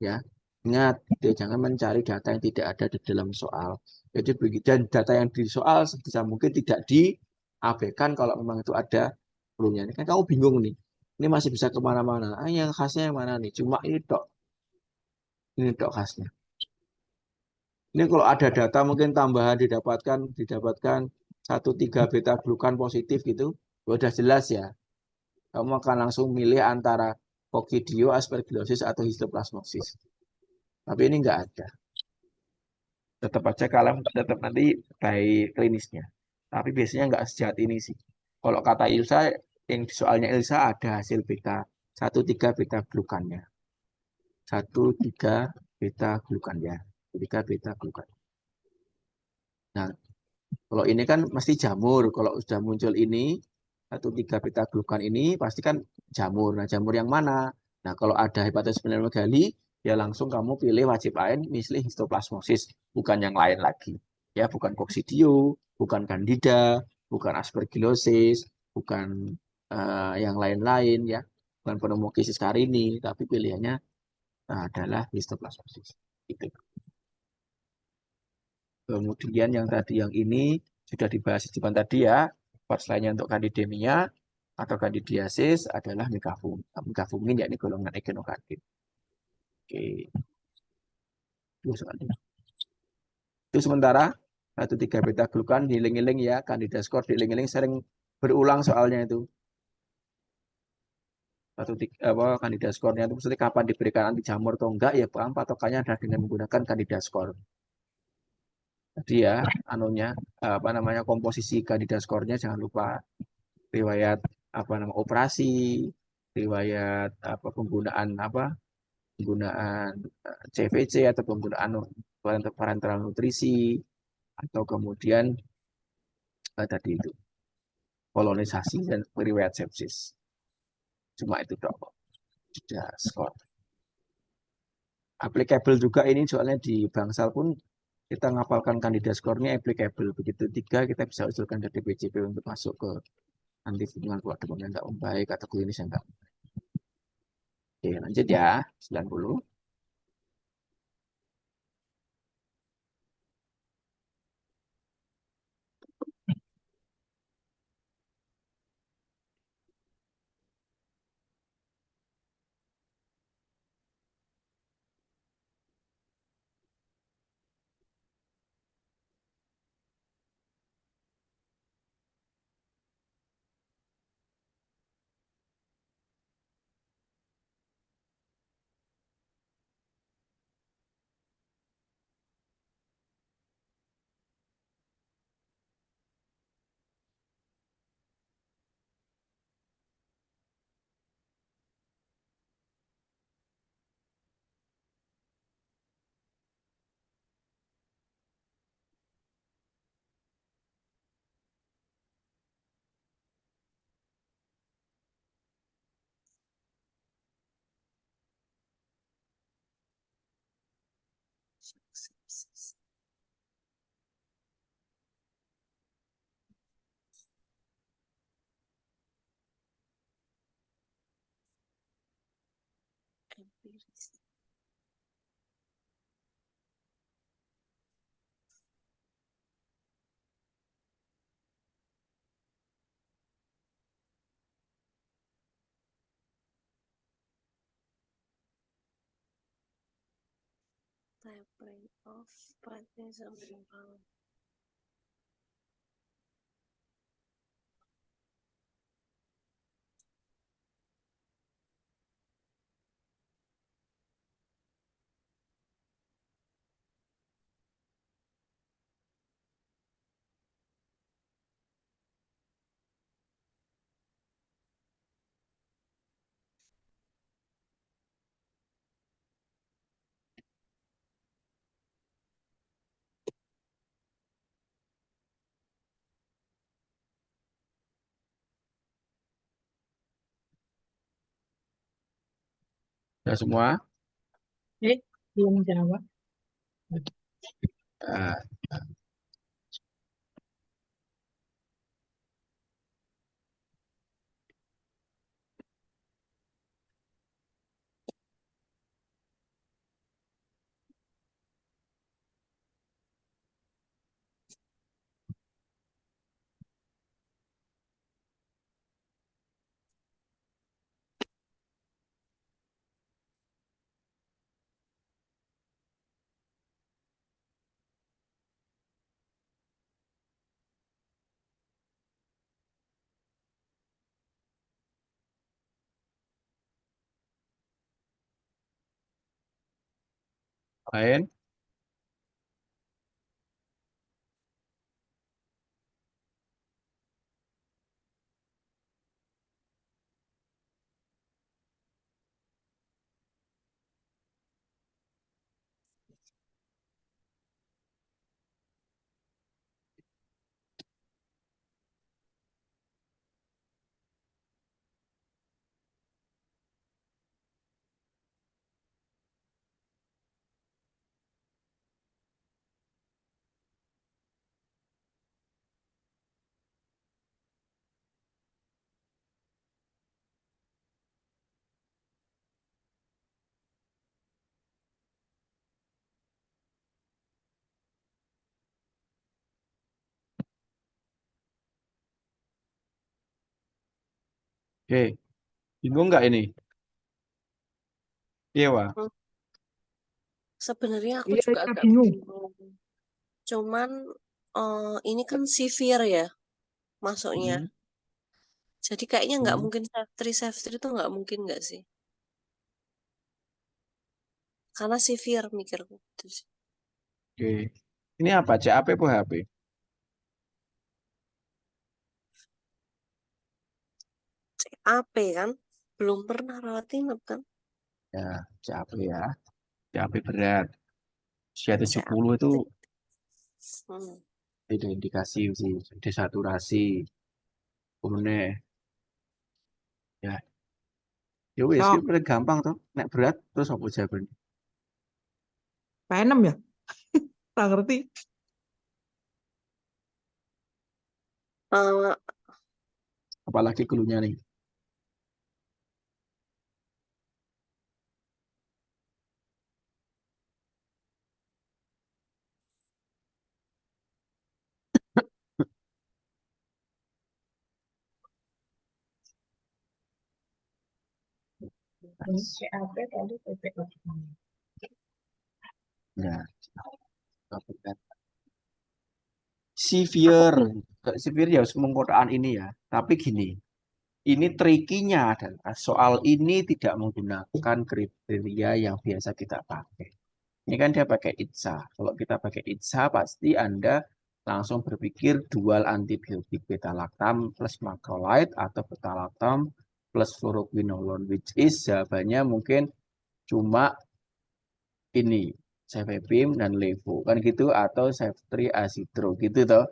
Ya, ingat, jangan mencari data yang tidak ada di dalam soal. Jadi begitu dan data yang di soal sebisa mungkin tidak diabaikan kalau memang itu ada perlunya. Ini kan kamu bingung nih. Ini masih bisa kemana-mana. Ah, yang khasnya yang mana nih? Cuma ini dok khasnya. Ini kalau ada data mungkin tambahan didapatkan 1,3 beta glukan positif gitu, udah jelas ya. Kamu akan langsung milih antara Coccidio, aspergillosis atau histoplasmosis. Tapi ini enggak ada. Tetap aja kalian tetap nanti baik klinisnya. Tapi biasanya enggak sejahat ini sih. Kalau kata Ilsa, yang di soalnya Ilsa ada hasil beta 1,3 beta glukannya. 1,3 beta glukannya. 1,3 beta glukan. Nah, kalau ini kan mesti jamur. Kalau sudah muncul ini, 1,3 beta glukan ini pasti kan jamur. Nah, jamur yang mana? Nah, kalau ada hepatosplenomegali, ya langsung kamu pilih wajib lain, misalnya histoplasmosis, bukan yang lain lagi. Ya, bukan coccidio, bukan candida, bukan aspergillosis, bukan yang lain-lain ya, bukan pneumocystis carini, tapi pilihannya adalah histoplasmosis. Itu. Kemudian yang tadi yang ini sudah dibahas di depan tadi ya. Part lainnya untuk kandidemia atau kandidiasis adalah megafungin yakni golongan echinocandin. Oke. Itu sementara 1,3 beta glukan diiling-iling ya, candida score diiling-iling sering berulang soalnya itu. Apa candida score-nya itu maksudnya kapan diberikan anti jamur atau enggak ya, patokannya adalah dengan menggunakan candida score. Tadi ya, anunya apa namanya komposisi candida score-nya jangan lupa riwayat apa nama operasi, riwayat apa penggunaan CVC atau penggunaan parenteral nutrisi atau kemudian tadi itu kolonisasi dan riwayat sepsis. Cuma itu dok. Sudah skor. Applicable juga ini soalnya di bangsal pun kita ngapalkan kandida skornya applicable. Begitu 3 kita bisa usulkan dari PCP untuk masuk ke anti hubungan keluarga yang enggak membaik atau klinis yang enggak. Oke, lanjut ya. 90. Empiris. Tapering off, prednisone imbalance. Ya semua. Belum jawab. Nah, lain. Oke, bingung nggak ini? Iya, Wak. Sebenarnya aku Iya, juga iya, agak bingung. bingung. Cuman ini kan severe ya masuknya. Hmm, Jadi kayaknya nggak hmm, mungkin save 3 itu nggak mungkin nggak sih? Karena severe mikirku gitu sih. Oke. Ini apa? CAP apa HP? CAP kan? Belum pernah rawat inap kan? Ya, CAP ya. CAP berat. Usia 70 itu CAP. Hmm. tidak indikasi sih. Desaturasi. Kemudian ya, ya wes, Sok, itu paling gampang tuh. Nek berat terus apa jawabannya? P6 ya? Tak ngerti. Eh, Apalagi keluhnya nih. CAP tadi PPO. Ya, CAP berat. aku Severe. bingung. Severe ya pengkotaan ini ya. Tapi gini, ini trikinya adalah soal ini tidak menggunakan kriteria yang biasa kita pakai. Ini kan dia pakai ITSA. Kalau kita pakai ITSA, pasti Anda langsung berpikir dual antibiotik beta-lactam plus macrolide atau beta-lactam plus fluoroquinolone, which is jawabannya mungkin cuma ini, cefepime dan levo. Kan gitu, atau ceftriaxone acidro gitu toh.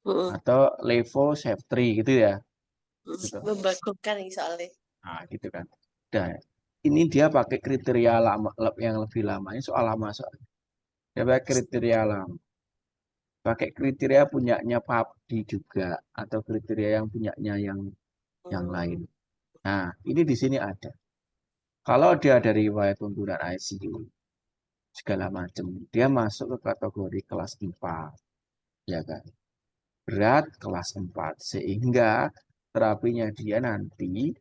Mm-mm. Atau levoceftrine gitu ya. Gitu. Membagongkan nih soalnya. Nah, gitu kan. Dan ini dia pakai kriteria lama yang lebih lama. Ini soal lama soal. Dia pakai kriteria lama. Pakai kriteria punyanya PUBG juga atau kriteria yang punyanya yang lain. Hmm. Nah, ini di sini ada. Kalau dia ada riwayat pembunuhan ICU segala macam, dia masuk ke kategori kelas 4, ya kan? Berat kelas 4, sehingga terapinya dia nanti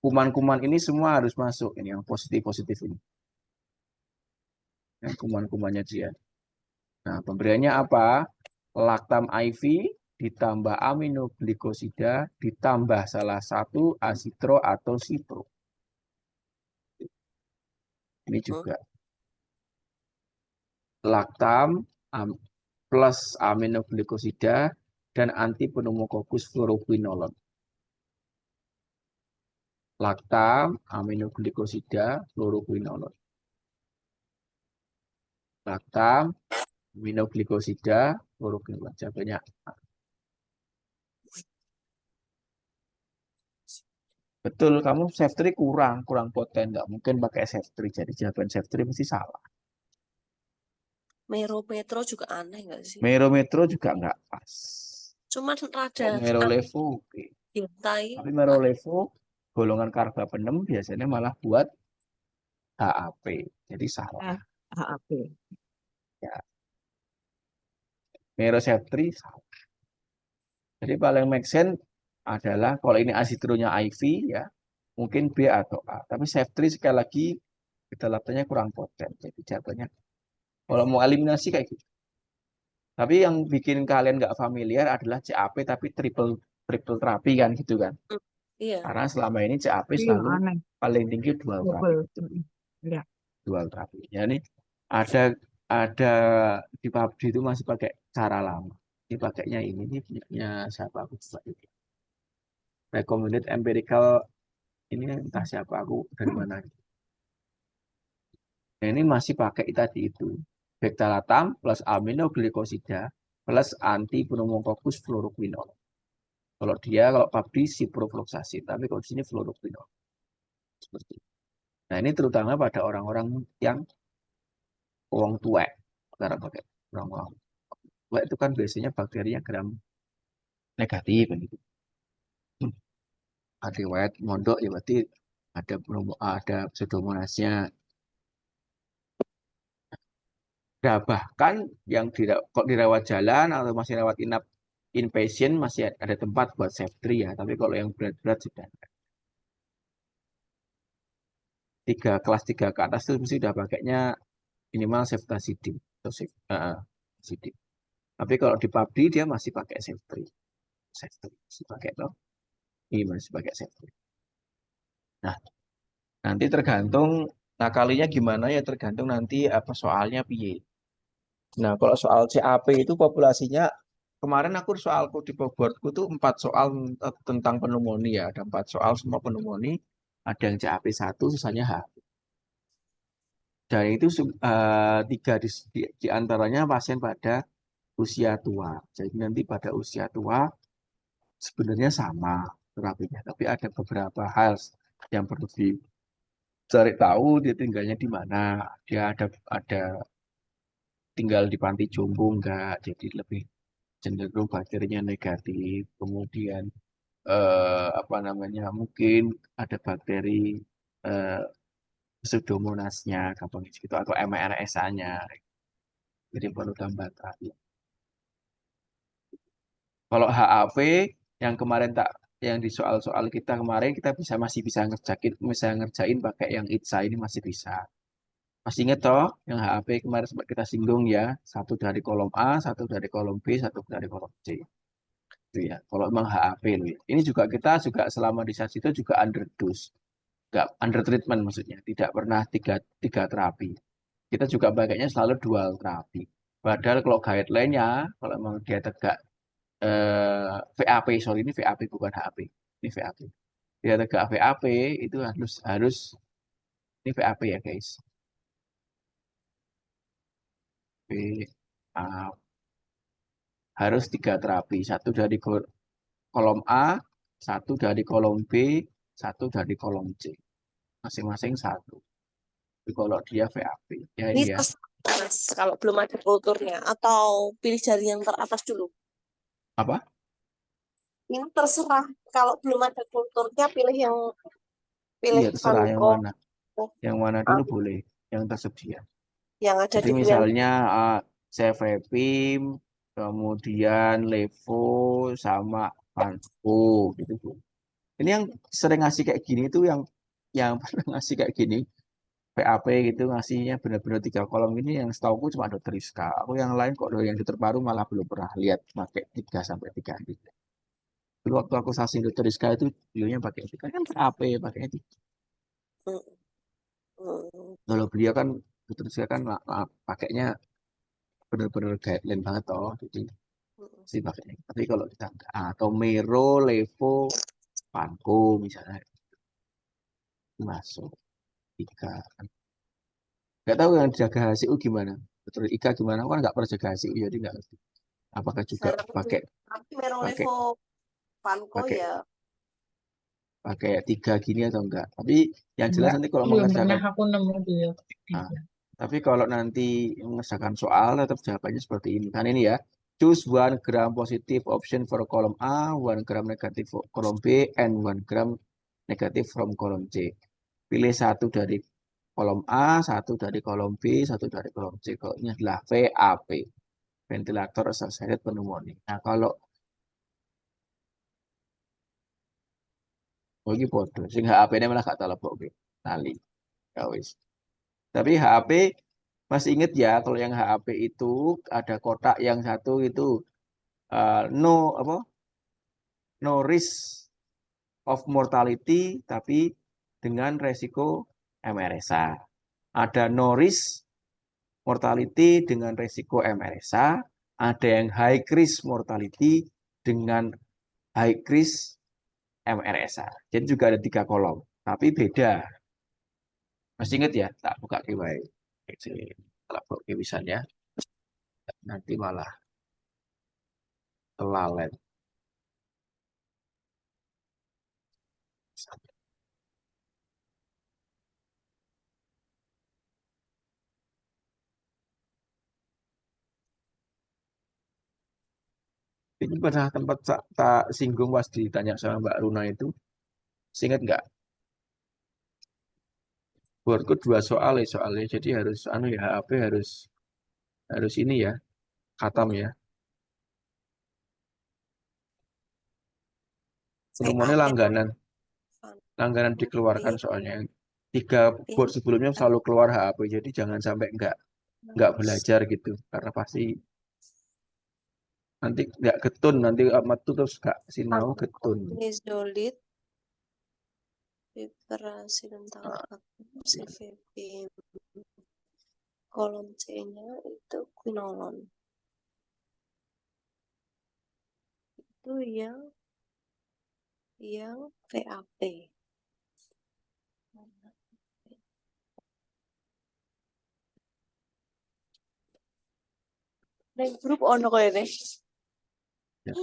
kuman-kuman ini semua harus masuk, ini yang positif-positif ini, yang kuman-kumannya dia. Nah, pemberiannya apa? Laktam IV ditambah aminoglikosida ditambah salah satu asitro atau sitro. Ini juga laktam plus aminoglikosida dan antipneumococcus fluoroquinolone. Laktam, aminoglikosida, fluoroquinolone. Laktam, aminoglikosida, fluoroquinolone. Jawabannya betul, kamu Sef3 kurang poten, nggak mungkin pakai Sef3. Jadi jawaban Sef3 mesti salah. Mero-metro juga aneh nggak sih? Merometro juga nggak pas. Cuman rada Kok Merolevo oke. antai. Tapi Merolevo golongan karbapenem biasanya malah buat HAP. Jadi salah. HAP. Ya. Merosep3 salah. Jadi paling make sense adalah kalau ini asitronya IV ya, mungkin B atau A. Tapi Sef3 sekali lagi kedalamannya kurang poten. Jadi jawabannya kalau mau eliminasi kayak gitu. Tapi yang bikin kalian nggak familiar adalah CAP tapi triple terapi kan gitu kan. Iya. Karena selama ini CAP Iya, selalu aneh. paling tinggi dual terapi. Double. Ya. Dual terapi. Ya ini ada di PUBG itu masih pakai cara lama. Ini pakainya ini punya siapa aku coba ini. Recommended empirical ini entah siapa aku dari mana. Nah, ini masih pakai tadi itu. Beta-lactam plus aminoglikosida plus antipneumococcus fluoroquinolone. Kalau PUBG ciprofloxacin, tapi kalau di sini fluoroquinolone. Seperti itu. Nah, ini terutama pada orang-orang yang wong tua. Karena pakai orang-orang tua itu kan biasanya bakterinya gram negatif gitu. Ada riwayat mondok ya berarti ada pseudomonasnya. Nah, bahkan yang kok dirawat jalan atau masih rawat inap inpatient masih ada tempat buat Sef3 ya. Tapi kalau yang berat-berat sudah kelas 3 ke atas itu mesti udah pakainya minimal ceftazidime atau ceftazidime. Tapi kalau di PUBG dia masih pakai Sef3. Sef3 masih pakai loh. Ini masih pakai Sef3. Nah, nanti tergantung kalinya gimana ya tergantung nanti apa soalnya piye. Nah, kalau soal CAP itu populasinya kemarin soalku di boardku tuh 4 soal tentang pneumonia. Ada 4 soal semua pneumonia. Ada yang CAP 1, sisanya H. Dan itu 3 di antaranya pasien pada usia tua. Jadi nanti pada usia tua sebenarnya sama terapinya. Tapi ada beberapa hal yang perlu dicari tahu dia tinggalnya di mana. Dia ada tinggal di panti jompo enggak. Jadi lebih cenderung bakterinya negatif, kemudian apa namanya mungkin ada bakteri eh, pseudomonasnya, gampang gitu, atau MRSA-nya, jadi perlu tambah terapi. Kalau HAV yang kemarin yang di soal-soal kita kemarin kita masih bisa ngerjain pakai yang ITSA ini masih bisa. Masih inget toh yang HAV kemarin sempat kita singgung ya, satu dari kolom A, satu dari kolom B, satu dari kolom C. Itu ya. Kalau memang HAP loh ya. Ini juga kita selama di saat itu juga underdose. Enggak under treatment maksudnya. Tidak pernah tiga terapi. Kita juga pakainya selalu dual terapi. Padahal kalau guideline-nya, kalau memang dia tegak VAP, sorry ini VAP bukan HAP. Ini VAP. Dia tegak VAP itu harus ini VAP ya guys. VAP. Harus 3 terapi. Satu dari kolom A, satu dari kolom B, satu dari kolom C. Masing-masing satu. Tapi kalau dia VAP, ya Ini ini ya. Mas, kalau belum ada kulturnya atau pilih dari yang teratas dulu. Apa? Ini terserah. Kalau belum ada kulturnya pilih yang Pilih Iya, terserah yang Vanco mana. Yang mana dulu boleh, yang tersedia. yang ada Jadi di Grand. misalnya Cevapim, kemudian Levo, sama Vanco gitu Bu. Ini yang sering ngasih kayak gini tuh yang pernah ngasih kayak gini, PAP gitu ngasihnya benar-benar 3 kolom ini yang setauku cuma Dokter Rizka. Aku yang lain kok yang dokter baru malah belum pernah lihat pakai 3 sampai 3 gitu. Dulu waktu aku sasi Dokter Rizka itu beliaunya pakai 3 kan PAP pakainya 3. Hmm, hmm, Kalau beliau kan Dokter Rizka kan pakainya benar-benar guideline banget toh. Jadi hmm. sih pakainya. Tapi kalau kita enggak, atau Mero, Levo, Panko misalnya masuk 3. Nggak tahu yang jaga HCU gimana. Dokter Ika gimana? Aku kan nggak pernah jaga HCU jadi nggak ngerti. Apakah juga Nah, pakai tapi pakai Merolevo Vanco pakai ya pakai 3 gini atau enggak? Tapi yang jelas Enggak, nanti kalau belum pernah mengerjakan, aku nemu dia nah, tiga. tapi kalau nanti mengerjakan soal tetap jawabannya seperti ini. Kan ini ya, choose 1 gram positive option for column A, 1 gram negatif for column B, and 1 gram negatif from column C. Pilih satu dari kolom A, satu dari kolom B, satu dari kolom C. Kalau ini adalah VAP, ventilator associated pneumonia. Nah, kalau ini bodoh, sing HAP ini malah gak telepon, oke. Tali, ya wis. Tapi HAP masih inget ya, kalau yang HAP itu ada kotak yang satu itu no apa? No risk of mortality tapi dengan resiko MRSA. Ada no risk mortality dengan resiko MRSA, ada yang high risk mortality dengan high risk MRSA. Jadi juga ada 3 kolom, tapi beda. Masih ingat ya? Tak buka kiwai. Kalau buka kiwisannya, nanti malah kelalet. Ini pada tempat tak singgung pas ditanya sama Mbak Runa itu, ingat nggak? Buatku 2 soal ya soalnya, jadi harus anu ya HAP harus harus ini ya, khatam ya. Penemuannya VAP langganan, langganan Vanco dikeluarkan B soalnya. 3 board sebelumnya selalu keluar HAP, jadi jangan sampai nggak belajar gitu, karena pasti nanti nggak getun, nanti amat tuh terus nggak sinau Vanco getun. Nizolit Piperacillin Nah, tangkap CVP kolom C-nya itu quinolone itu yang VAP. Neng grup ono kaya ini. ya,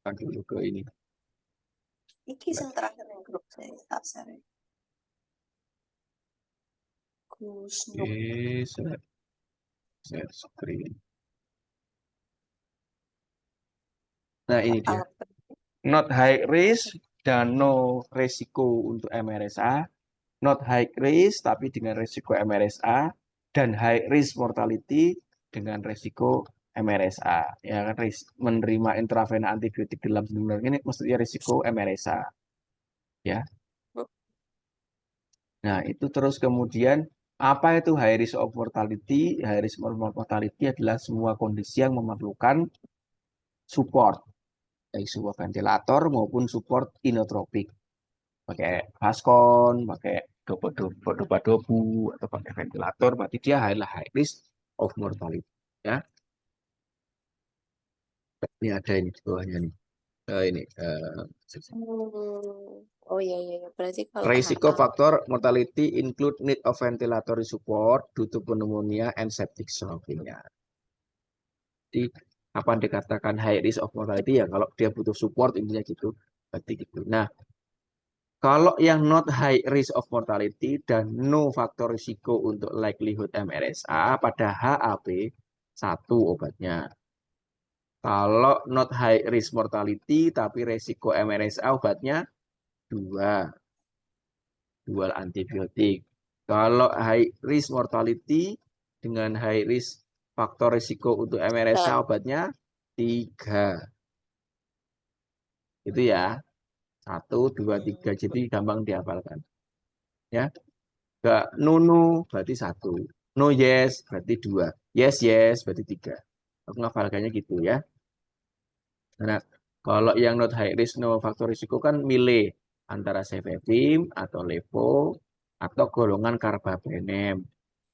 tekan dulu ke ini. Iki yang terakhir yang grup saya tak share. Kusnuk Oke, share screen. Nah, ini dia. alat Not high risk dan no resiko untuk MRSA. Not high risk tapi dengan resiko MRSA, dan high risk mortality dengan resiko MRSA. Ya kan, menerima intravena antibiotik dalam benar ini maksudnya resiko MRSA. Ya. Nah, itu terus kemudian apa itu high risk of mortality? High risk of mortality adalah semua kondisi yang memerlukan support, baik support ventilator maupun support inotropik. Pakai Vaskon, pakai dopa-dopu, atau pakai ventilator, berarti dia high risk of mortality. Ya, ini ada ini di bawahnya nih. Ini Oh iya iya iya. Berarti kalau risiko HA faktor mortality include need of ventilatory support due to pneumonia and septic shock. Ya. Jadi apa yang dikatakan high risk of mortality ya kalau dia butuh support intinya gitu. Berarti gitu. Nah, Kalau yang not high risk of mortality dan no faktor risiko untuk likelihood MRSA pada HAP 1 obatnya. Kalau not high risk mortality tapi resiko MRSA obatnya 2, dual antibiotik. Kalau high risk mortality dengan high risk faktor risiko untuk MRSA Dan obatnya 3. Itu ya. 1, 2, 3. Jadi gampang dihafalkan. Ya. Enggak no no berarti 1. No yes berarti 2. Yes yes berarti 3. Aku ngafalkannya gitu ya. Nah, kalau yang not high risk no faktor risiko kan milih antara cefepime atau levo atau golongan carbapenem.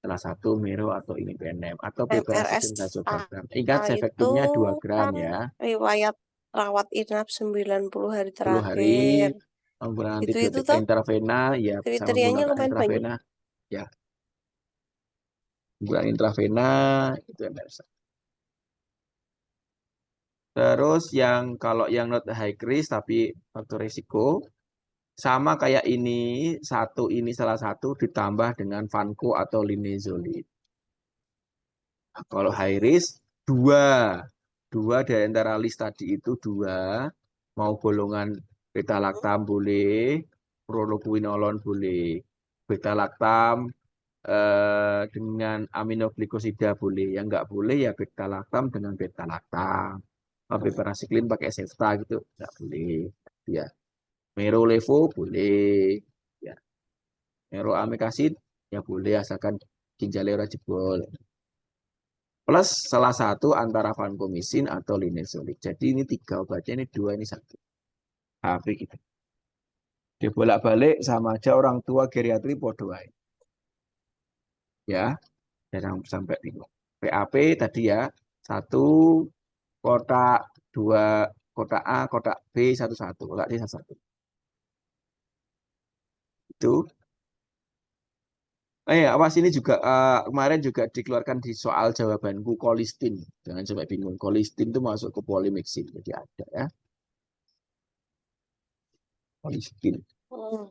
Salah satu mero atau imipenem atau piperacillin MRSA 1 gram. Ingat itu cefepime 2 gram kan ya. riwayat rawat inap 90 hari 10 hari terakhir. penggunaan Itu antibiotik toh intravena ya sama kriterianya menggunakan lumayan banyak. intravena ya. Penggunaan intravena itu MRSA. Terus yang kalau yang not high risk tapi faktor risiko sama kayak ini, ini salah satu ditambah dengan vanco atau linezolid. Nah, kalau high risk, 2. 2 dari antara list tadi itu 2. Mau golongan beta laktam boleh, proloquinolon boleh. Beta laktam dengan aminoglikosida boleh. Yang nggak boleh ya beta laktam dengan beta laktam. Piperacillin pakai Sefta gitu, nggak boleh. Ya. Merolevo boleh. Ya. Meroamikasid ya boleh asalkan ginjalnya ora jebol. Plus salah satu antara vancomycin atau linezolid. Jadi ini 3 obatnya, ini 2, ini 1. HP gitu. Dibolak-balik sama aja orang tua geriatri podo ae. Ya, jangan sampai bingung. PAP tadi ya, 1 kotak, 2 kotak A, kotak B, 1-1, kotak D 1-1. Itu. Awas ini juga kemarin juga dikeluarkan di soal jawabanku kolistin. Jangan sampai bingung. Kolistin itu masuk ke polimixin. Jadi ada ya. Kolistin. Hmm.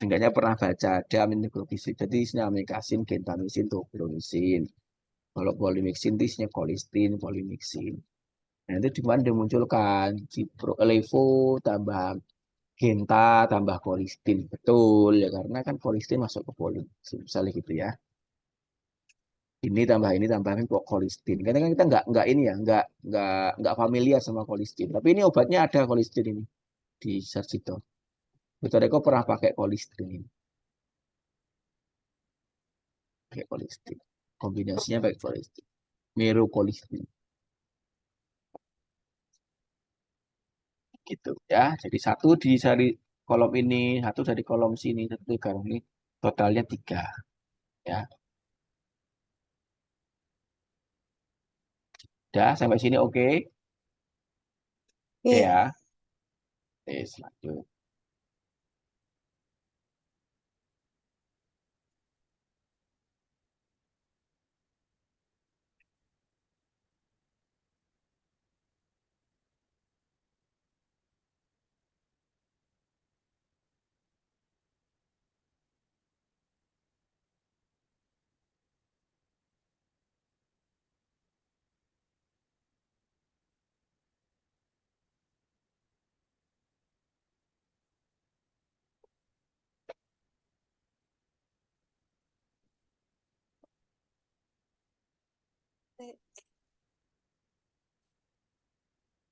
Enggaknya pernah baca ada aminoglycosid. Jadi isinya amikasin, gentamisin, tobromisin. Kalau polimixin itu isinya kolistin, polimixin. Nah itu di mana dimunculkan levo tambah genta tambah kolistin. Betul ya karena kan kolistin masuk ke polimixin. Misalnya gitu ya. Ini tambahin kok kolistin. Karena kan kita nggak ini ya, nggak familiar sama kolistin. Tapi ini obatnya ada kolistin ini di Sarjito. Betul Eko pernah pakai kolistin ini, pakai kolistin. Kombinasinya pakai kolistin. Miro kolistin gitu ya. Jadi 1 dari kolom ini, 1 dari kolom sini, 1 dari kolom ini, totalnya 3 ya. Udah sampai sini oke. Oke Iya. ya. Oke, selanjutnya.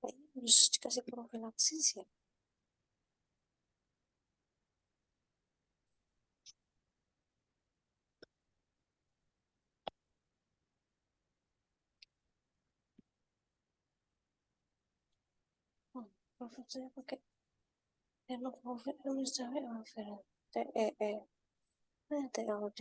Kayaknya harus dikasih profilaksis ya. Profil saya pakai tenofovir, misalnya Avil, TEE, TLD.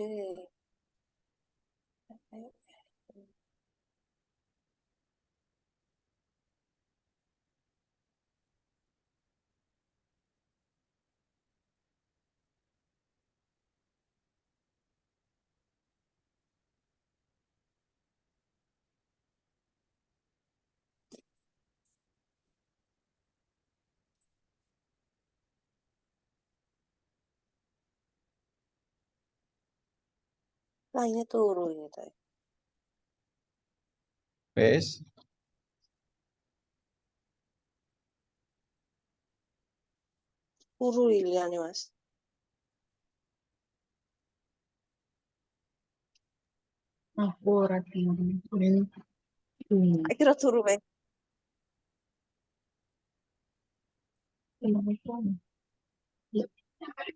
Lainnya turun gitu. Wes, Turu liane Mas. Aku ora tinggi. Hmm. Akhirnya turu Mas. Ya,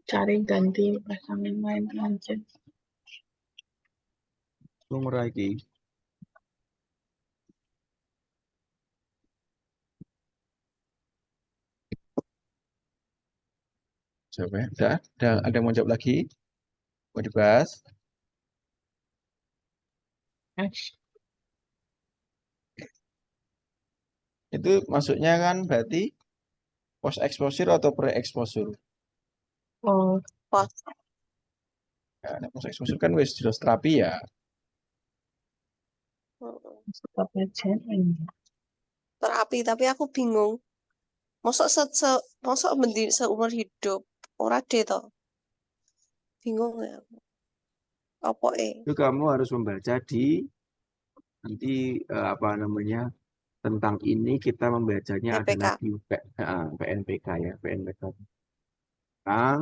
cari ganti pasangan lain aja. umur lagi. Coba, udah ada yang mau jawab lagi? Mau dibahas? Ash. Itu masuknya kan berarti post exposure atau pre exposure. Oh, Pas. Nah, post exposure kan wis jelas terapi ya. tetap aja ini. Terapi tapi aku bingung. Mosok mosok seumur hidup ora deh toh. Bingung ya. Apa Itu kamu harus membaca di nanti apa namanya tentang ini kita membacanya BPK. adalah di PNPK ya, PNPK. Tentang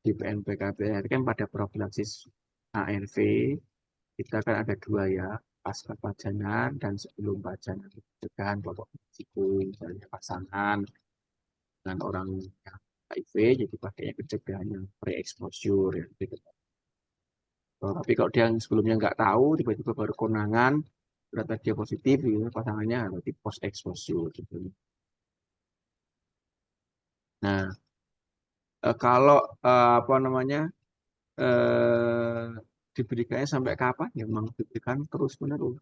di PNPK itu kan pada profilaksis ARV kita kan ada dua ya, pasca pajanan dan sebelum pajanan. Pencegahan pokok risiko misalnya pasangan dengan orang yang HIV, jadi pakainya pencegahan yang pre-exposure ya. Gitu. Tapi kalau dia yang sebelumnya nggak tahu, tiba-tiba baru konangan, ternyata dia positif, gitu, pasangannya berarti post exposure. Gitu. Nah, kalau apa namanya eh, diberikannya sampai kapan? Ya memang diberikan terus menerus.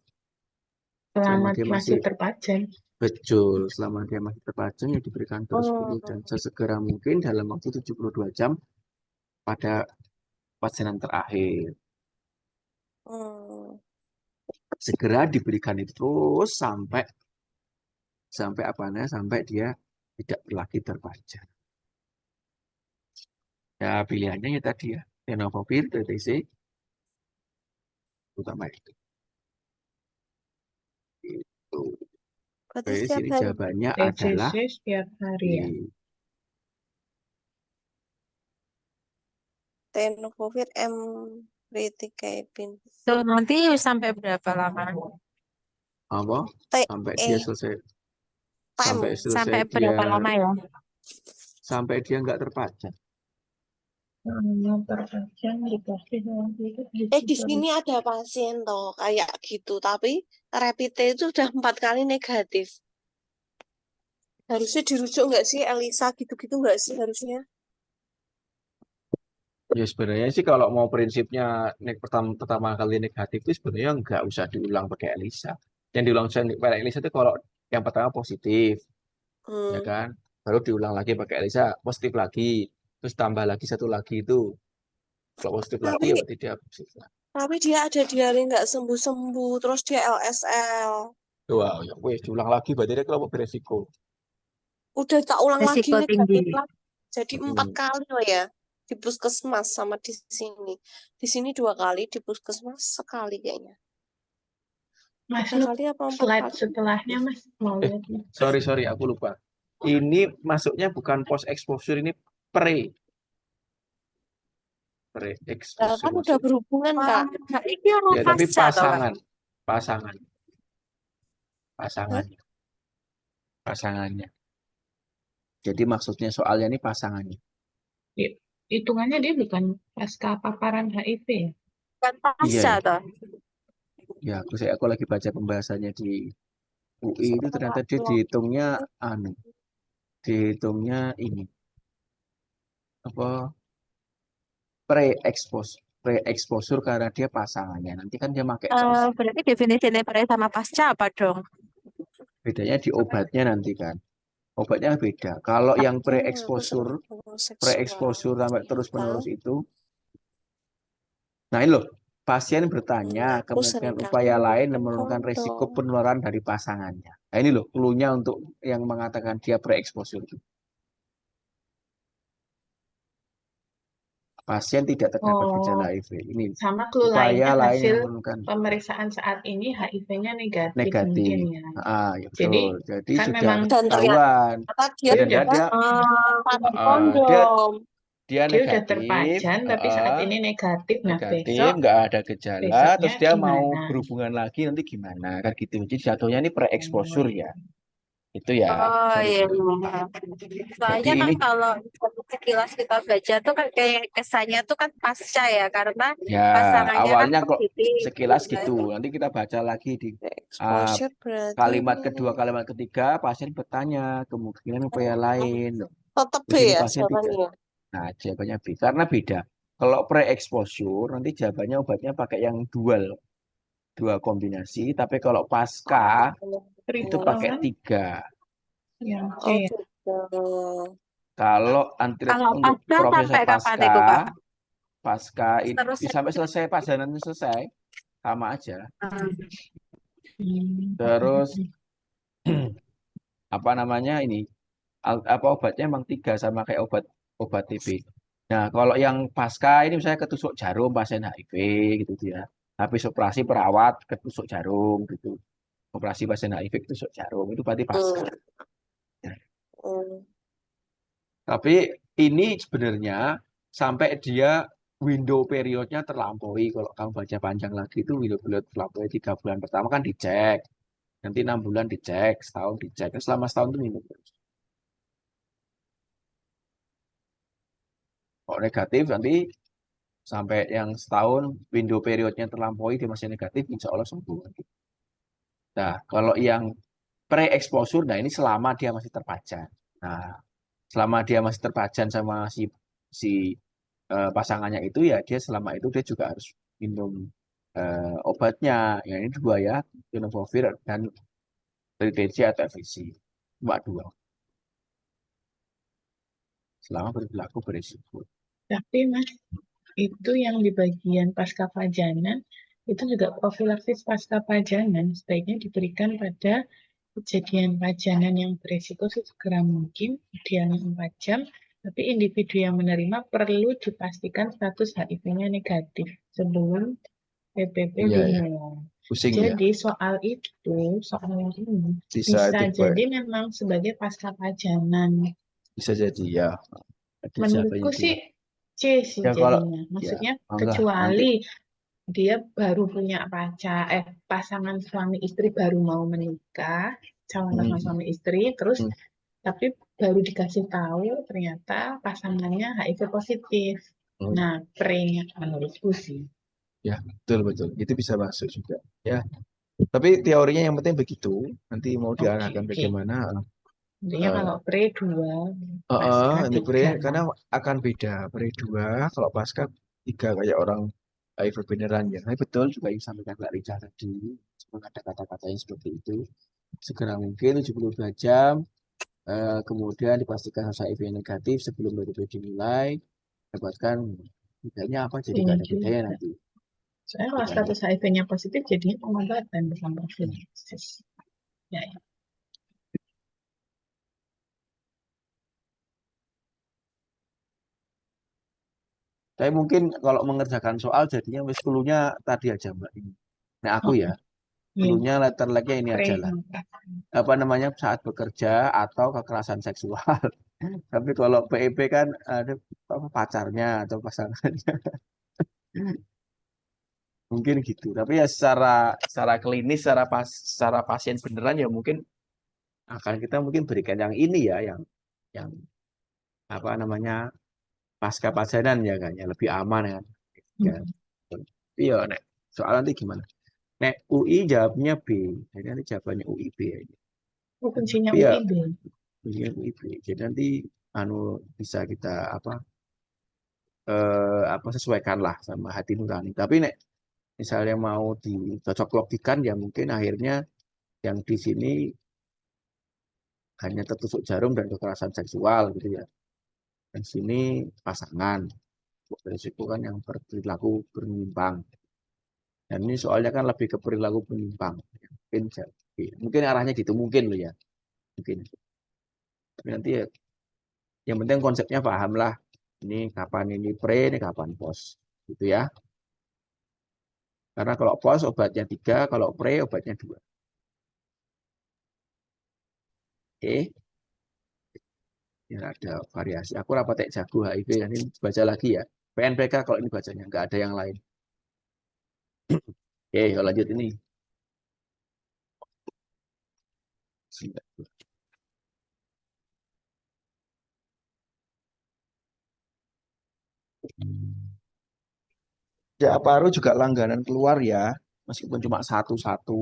Selama Selama dia masih masih terpajang. betul, selama dia masih terpajang ya diberikan terus dulu dan Hmm. sesegera mungkin dalam waktu 72 jam pada pajanan terakhir. Hmm. Segera diberikan itu terus sampai sampai apa namanya sampai dia tidak lagi terpajang. Ya pilihannya ya tadi ya tenofovir, TTC, utama itu. Itu. Berarti Oke, setiap sini hari jawabannya TCC adalah setiap hari ya. di tenofovir M Briticaipin. Tuh nanti sampai berapa lama? apa TE sampai dia selesai sampai time. selesai Sampai dia berapa lama ya? sampai dia nggak terpajang. Selama terpajang dikasih nanti itu bisa Di terus. sini ada pasien toh kayak gitu, tapi rapid test itu udah 4 kali negatif. Harusnya dirujuk nggak sih Elisa gitu-gitu nggak sih harusnya? Ya sebenarnya sih kalau mau prinsipnya pertama kali negatif itu sebenarnya nggak usah diulang pakai ELISA. Yang diulang pakai ELISA itu kalau yang pertama positif, ya Hmm. kan? Baru diulang lagi pakai ELISA, positif lagi, terus tambah lagi satu lagi itu. Kalau positif lagi ya Tapi berarti dia positif lagi. tapi dia ada diare nggak sembuh-sembuh, terus dia LSL. Wah, ya wes diulang lagi berarti dia kelompok beresiko. Udah tak ulang lagi Resiko tinggi. negatif lagi. Jadi 4 kali loh ya di puskesmas sama di sini. Di sini 2 kali, di puskesmas sekali kayaknya. Mas, 3 kali apa 4 slide kali? setelahnya Mas mau Eh, lihat nih. sorry, aku lupa. Ini masuknya bukan post exposure, ini pre Kan exposure udah masuk. berhubungan Kak. Nah, ini orang Ya, tapi pasca toh, Kak? pasangan, Hah? pasangannya, pasangannya. Jadi maksudnya soalnya ini pasangannya. Hitungannya dia bukan pasca paparan HIV ya. Bukan Iya pasca ya. toh. Ya, aku lagi baca pembahasannya di UI itu ternyata dia Setelah dihitungnya ini apa pre exposure karena dia pasangannya. Nanti kan dia pakai terus. Berarti definisi pre sama pasca apa dong? Bedanya di obatnya nanti kan. Obatnya beda. Kalau yang aku senang pre homoseksual. exposure sampai terus Hah? menerus itu, nah ini loh, pasien bertanya Aku kemungkinan senang upaya lain dan makan menurunkan resiko kondom. penularan dari pasangannya. Nah ini loh, clue-nya untuk yang mengatakan dia pre exposure. pasien tidak terdapat gejala Oh, HIV. Ini sama clue upaya lainnya lain hasil yang menentukan pemeriksaan saat ini HIV-nya negatif mungkin negatif. ya. Ya Jadi betul. Jadi kan sudah memang Dan ketahuan. ternyata dia dia Dan udah tidak dia pakai dia kondom. dia dia udah negatif, terpajan tapi saat ini negatif. Nah, negatif, nggak ada gejala, besoknya terus dia mau gimana? berhubungan lagi nanti gimana kan gitu. Jadi jatuhnya ini pre-exposure ya, itu ya. Oh Sorry iya. dulu. Jadi Soalnya kan ini kalau sekilas kita baca tuh kan kayak kesannya tuh kan pasca ya karena ya pasangannya kan awalnya kok positif sekilas gitu kan. gitu. Nanti kita baca lagi di ah, Exposure berarti kalimat kedua, kalimat ketiga, pasien bertanya kemungkinan upaya lain. Loh, tetap di B sini ya pasien tidak. suaranya. Nah, jawabannya B karena beda. Kalau pre-exposure nanti jawabannya obatnya pakai yang dua kombinasi, tapi kalau pasca itu pakai Treatment 3. yang C Oh, ya. gitu. Kalau Kalau untuk pasca prosesnya sampai kapan itu Kak? pasca Terus sampai selesai pajanan selesai sama aja. Hmm. Terus apa namanya ini apa obatnya emang 3 sama kayak obat TB. Nah, kalau yang pasca ini misalnya ketusuk jarum pasien HIV gitu ya. Habis operasi perawat ketusuk jarum gitu. Operasi pasien HIV ketusuk jarum itu berarti pasca. Hmm. Hmm. Tapi ini sebenarnya sampai dia window periodnya terlampaui. Kalau kamu baca panjang lagi itu window period terlampaui 3 bulan pertama kan dicek. Nanti 6 bulan dicek, setahun dicek. Nah, selama setahun itu minum terus. Kalau negatif nanti sampai yang setahun window periodnya terlampaui dia masih negatif, insya Allah sembuh. Nah, kalau yang pre-exposure, nah ini selama dia masih terpajan. Nah, selama dia masih terpajan sama si pasangannya itu ya dia selama itu dia juga harus minum obatnya. Yang ini 2 ya, tenofovir dan Retensi atau FVC. Cuma 2. Selama berlaku berisiko. Tapi Mas, itu yang di bagian pasca pajanan itu juga profilaksis pasca pajanan sebaiknya diberikan pada kejadian pajanan yang beresiko segera mungkin, idealnya 4 jam, tapi individu yang menerima perlu dipastikan status HIV-nya negatif sebelum PPP Iya ya, dimulai. pusing ya. Jadi soal yang ini Bisa bisa itu jadi memang sebagai pasca pajanan. bisa jadi ya. Ada Menurutku jawabannya 2. sih C sih Ya kalau jadinya. ya Maksudnya enggak nanti kecuali dia baru punya pasangan suami istri baru mau menikah, calon pasangan hmm, suami istri, terus hmm, tapi baru dikasih tahu ternyata pasangannya HIV positif. hmm. Nah, pre-nya menurutku sih. Ya betul betul itu bisa masuk juga ya. Tapi teorinya yang penting begitu. Nanti mau Oke, diarahkan oke. bagaimana? Intinya eh, kalau pre 2, pasca Ini 3. karena akan beda pre 2 kalau pasca 3 kayak orang HIV beneran ya. Tapi betul juga yang disampaikan Kak Rica tadi. Cuma ada kata-kata yang seperti itu. Segera mungkin 72 jam. Kemudian dipastikan harus HIV negatif sebelum PPP dimulai. Dapatkan bedanya apa? Jadi Iya nggak ada bedanya juga. nanti. Soalnya kalau Bedanya. status HIV-nya positif jadinya pengobatan bukan profilaksis. Ya, ya. Tapi mungkin kalau mengerjakan soal jadinya wis clue-nya tadi aja Mbak ini. Nah aku Oh, ya, iya. clue-nya letter like-nya ini Pre. aja lah. Apa namanya saat bekerja atau kekerasan seksual. Tapi kalau PEP kan ada apa, pacarnya atau pasangannya. Mungkin gitu. Tapi ya secara klinis, secara pasien beneran ya mungkin akan kita mungkin berikan yang ini ya, yang apa namanya pasca pacaran ya kan, ya lebih aman kan. Ya. Iya, nek soal nanti gimana? Nek UI jawabnya B. Jadi nanti jawabannya UI B aja. Oh, kuncinya Tapi ya UIB. kuncinya UI B. Jadi nanti anu bisa kita apa sesuaikan lah sama hati nurani. Tapi nek misalnya mau dicocok logikan ya mungkin akhirnya yang di sini hanya tertusuk jarum dan kekerasan seksual gitu ya. Dan sini pasangan. Berisiko kan yang berperilaku menyimpang. Dan ini soalnya kan lebih ke perilaku menyimpang. Mungkin arahnya gitu mungkin loh ya. Mungkin. Tapi nanti ya yang penting konsepnya paham lah. Ini kapan ini pre, ini kapan pos. Gitu ya. Karena kalau pos obatnya 3, kalau pre obatnya 2. Oke. Ya ada variasi. Aku rapat jago HIV, nanti baca lagi ya. PNPK kalau ini bacanya, nggak ada yang lain. Oke, yuk lanjut ini. Ya, paru juga langganan keluar ya, meskipun cuma satu-satu.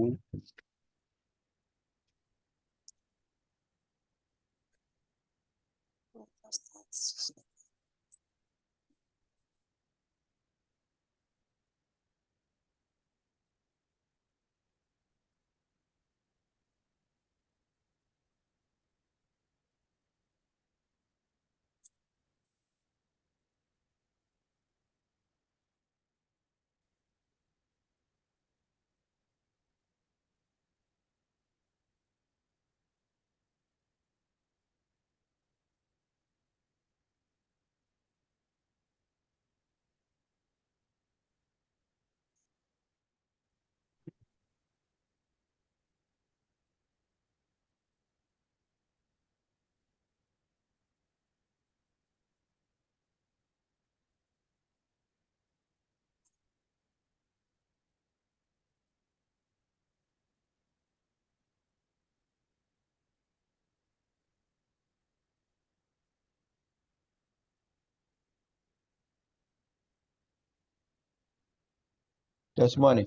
Udah semua nih.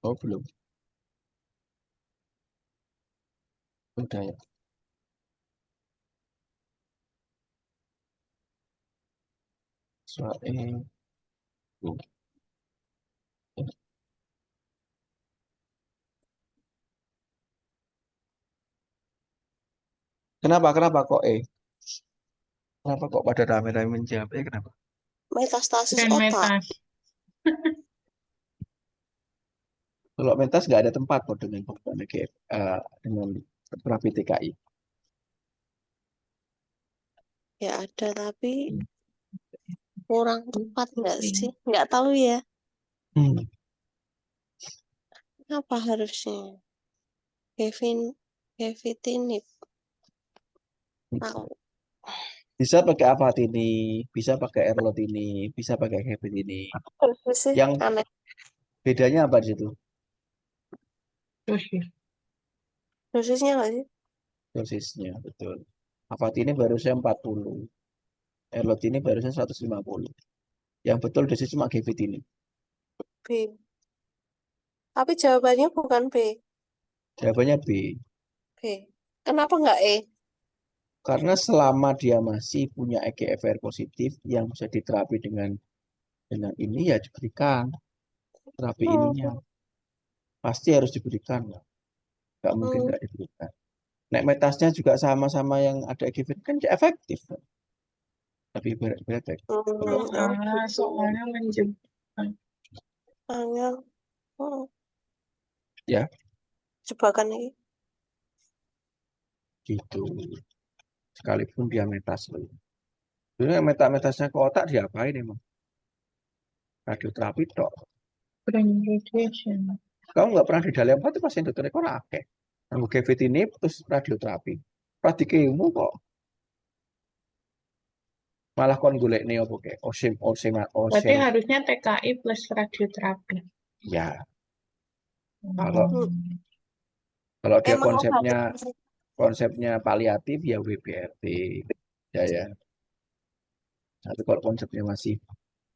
Oh, belum. Udah ya. Soalnya, kenapa kok Kenapa kok pada rame-rame menjawab? Kenapa? Metastasis Dan otak. metas. Kalau mentas nggak ada tempat kok dengan dengan terapi TKI. Ya ada, tapi kurang tepat nggak sih? Nggak tahu ya. Hmm. Apa harusnya? Kevitinib. Tahu. Bisa pakai apa ini, bisa pakai erlot ini, bisa pakai habit ini. Terus sih Yang aneh. bedanya apa di situ? Dosis. Dosisnya nggak sih? Dosisnya, betul. Apat ini barusnya 40. Erlot ini barusnya 150. Yang betul dosis cuma habit ini. B. Tapi jawabannya bukan B. Jawabannya B. B. Kenapa nggak E? Karena selama dia masih punya EGFR positif yang bisa diterapi dengan ini ya diberikan terapi ininya. Hmm. Pasti harus diberikan. Nggak mungkin Hmm. nggak diberikan. Nek metasnya juga sama-sama yang ada EGFR kan ya efektif. Tapi berat-berat kalau Oh, gitu. Soalnya menjebak. Angel. Hmm. ya Jebakan ini. gitu. Sekalipun dia metas loh. Sebenarnya metasnya ke otak diapain emang? Radioterapi tok. Brain radiation. Kamu nggak pernah di dalam apa tuh pasien dokter kok akeh. Nanggo GVT ini terus radioterapi. Pradikemu kok malah kon golek nih apa kayak Berarti osim harusnya TKI plus radioterapi. ya. Kalau Hmm. kalau dia Emang obatnya konsepnya paliatif ya WBRT ya ya. Tapi kalau konsepnya masih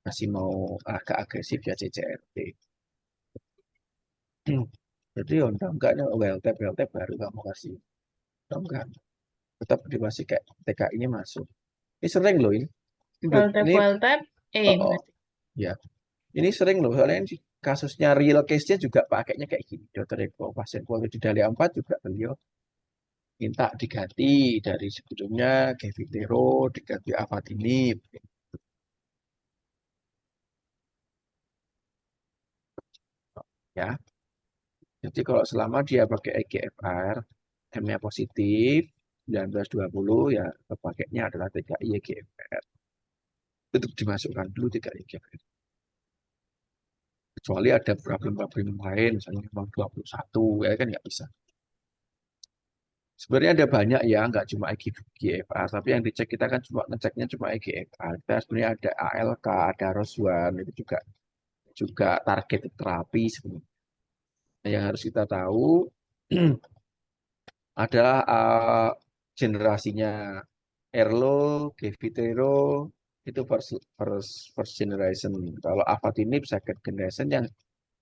masih mau agak agresif ya CCRT. Jadi ya enggaknya WLTP baru kamu kasih. Enggak, tetap dia masih kayak TKI ini masuk. Ini sering loh ini. Ini Well-tap, oh, oh, berarti. ya. Ini sering loh, soalnya ini kasusnya real case-nya juga pakainya kayak gini. Dokter Eko, pasien COVID di Dahlia 4 juga beliau minta diganti dari sebelumnya Gevitero, diganti Avatinib. Ya, jadi kalau selama dia pakai EGFR, M-nya positif, 1920 ya kepakainya adalah TKI EGFR. Itu dimasukkan dulu TKI EGFR. Kecuali ada problem-problem lain, misalnya memang 21, ya kan nggak bisa. Sebenarnya ada banyak ya, nggak cuma EGFR, tapi yang dicek kita kan cuma ngeceknya cuma EGFR. Kita sebenarnya ada ALK, ada ROS1, itu juga target terapi sebenarnya. Nah, yang harus kita tahu adalah generasinya Erlo, Gevitero, itu first generation. Kalau Afatinib second generation, yang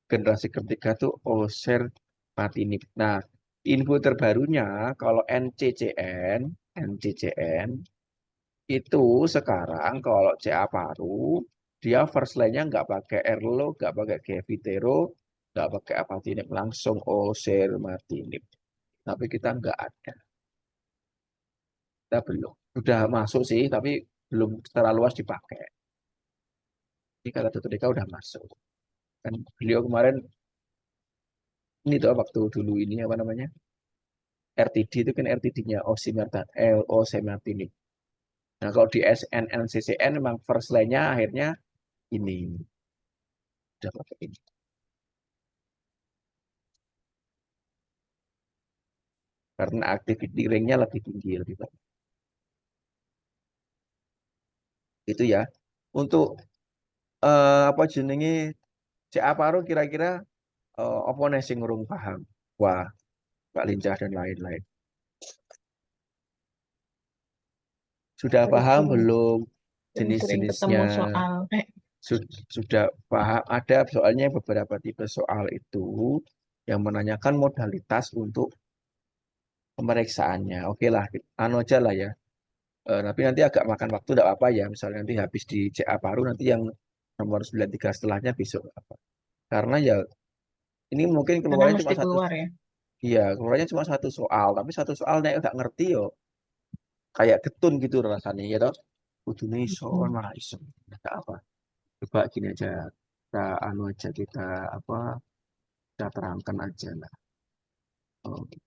generasi ketiga tuh Oserpatinib. Nah, info terbarunya kalau NCCN itu sekarang kalau CA paru dia first line-nya nggak pakai Erlo, nggak pakai Gevitero, nggak pakai Afatinib, langsung Osermatinib. Tapi kita nggak ada, kita belum. Sudah masuk sih, tapi belum secara luas dipakai. Ini kata Dr. Dika udah masuk. Kan beliau kemarin ini tuh waktu dulu ini apa namanya? RTD itu kan RTD-nya osimertinib. Nah, kalau di SNNCCN memang first line-nya akhirnya ini udah pakai ini. Karena activity ring-nya lebih tinggi, lebih banyak. Itu ya. Untuk apa jenenge CA paru kira-kira apa nih sing urung paham? Wah, Pak Lincah dan lain-lain. Sudah paham Sering belum sering jenis-jenisnya? ketemu soal. Sudah paham, ada soalnya beberapa tipe soal itu yang menanyakan modalitas untuk pemeriksaannya. Oke lah, anu aja lah ya. Tapi nanti agak makan waktu, tidak apa-apa ya. Misalnya nanti habis di CA paru, nanti yang nomor 93 setelahnya besok apa. Karena ya ini mungkin Karena keluarnya cuma mesti satu, keluar ya. iya keluarnya cuma satu soal, tapi satu soal nek nggak ngerti yo, kayak getun gitu rasanya ya toh. Kudune iso malah iso. Nggak apa. Coba gini aja, kita anu aja kita apa kita terangkan aja lah. Oh, gitu.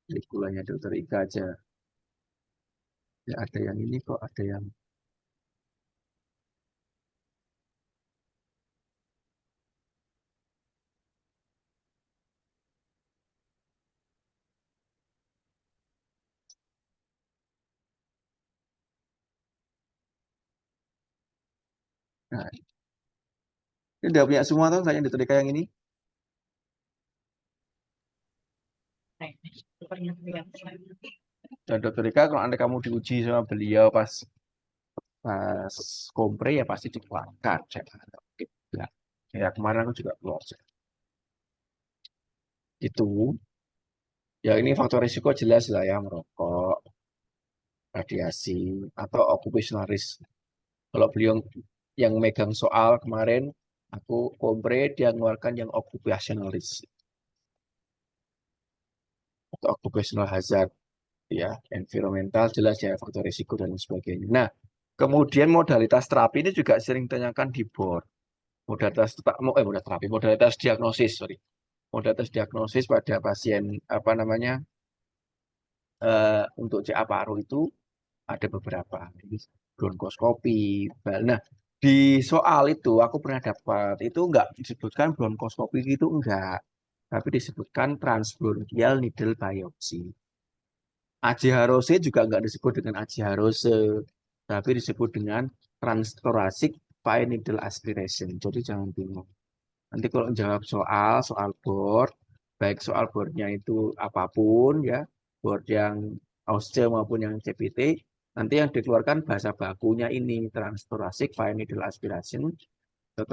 Kurikulumnya dokter Ika aja. Ya ada yang ini kok, ada yang nah, ini udah punya semua tuh kayak dokter Ika yang ini. Dan dokter Ika kalau anda kamu diuji sama beliau pas kompre ya pasti dikeluarkan. Ya, ya kemarin aku juga keluar. Itu ya ini faktor risiko jelas lah ya, merokok, radiasi, atau occupational risk. Kalau beliau yang megang soal kemarin, aku kompre dia mengeluarkan yang occupational risk atau occupational hazard, ya, environmental jelas ya faktor risiko dan lain sebagainya. Nah, kemudian modalitas terapi ini juga sering ditanyakan di board. Modalitas diagnosis, sorry. Modalitas diagnosis pada pasien apa namanya untuk CA paru itu ada beberapa. Ini bronkoskopi. Nah, di soal itu aku pernah dapat itu enggak disebutkan bronkoskopi itu enggak, tapi disebutkan transbronchial needle biopsy. AJH-Rose juga enggak disebut dengan AJH-Rose, tapi disebut dengan transthoracic fine needle aspiration. Jadi jangan bingung. Nanti kalau jawab soal board, baik soal boardnya itu apapun ya, board yang AUSCE maupun yang CPT, nanti yang dikeluarkan bahasa bakunya ini transthoracic fine needle aspiration atau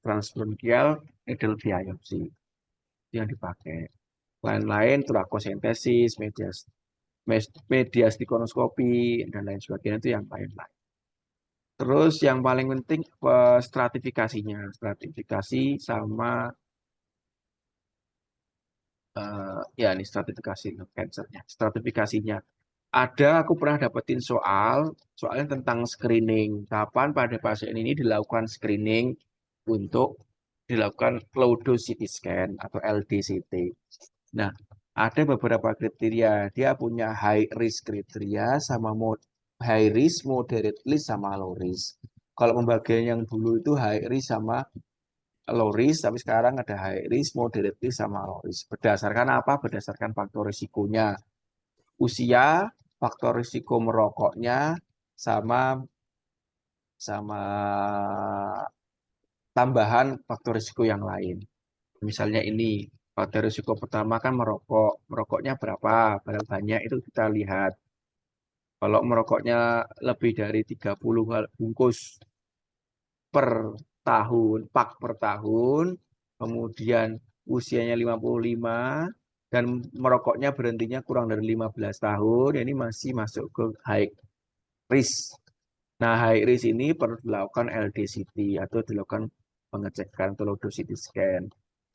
transbronchial needle biopsy, itu yang dipakai. lain-lain, turakosintesis, media stikonoskopi, dan lain sebagainya itu yang lain-lain. Terus yang paling penting stratifikasinya, stratifikasi sama ya ini stratifikasi cancernya, stratifikasinya. Aku pernah dapetin soalnya tentang screening. Kapan pada pasien ini dilakukan screening untuk dilakukan low dose CT scan atau LDCT. Nah, ada beberapa kriteria. Dia punya high risk kriteria sama high risk, moderate risk sama low risk. Kalau pembagian yang dulu itu high risk sama low risk, tapi sekarang ada high risk, moderate risk sama low risk. Berdasarkan apa? Berdasarkan faktor risikonya. Usia, faktor risiko merokoknya, sama sama tambahan faktor risiko yang lain. Misalnya ini, faktor risiko pertama kan merokok. Merokoknya berapa banyak itu kita lihat. Kalau merokoknya lebih dari 30 bungkus per tahun, pak per tahun, kemudian usianya 55, dan merokoknya berhentinya kurang dari 15 tahun, ini masih masuk ke high risk. Nah, high risk ini perlu dilakukan LDCT atau dilakukan pengecekan atau low dose CT scan.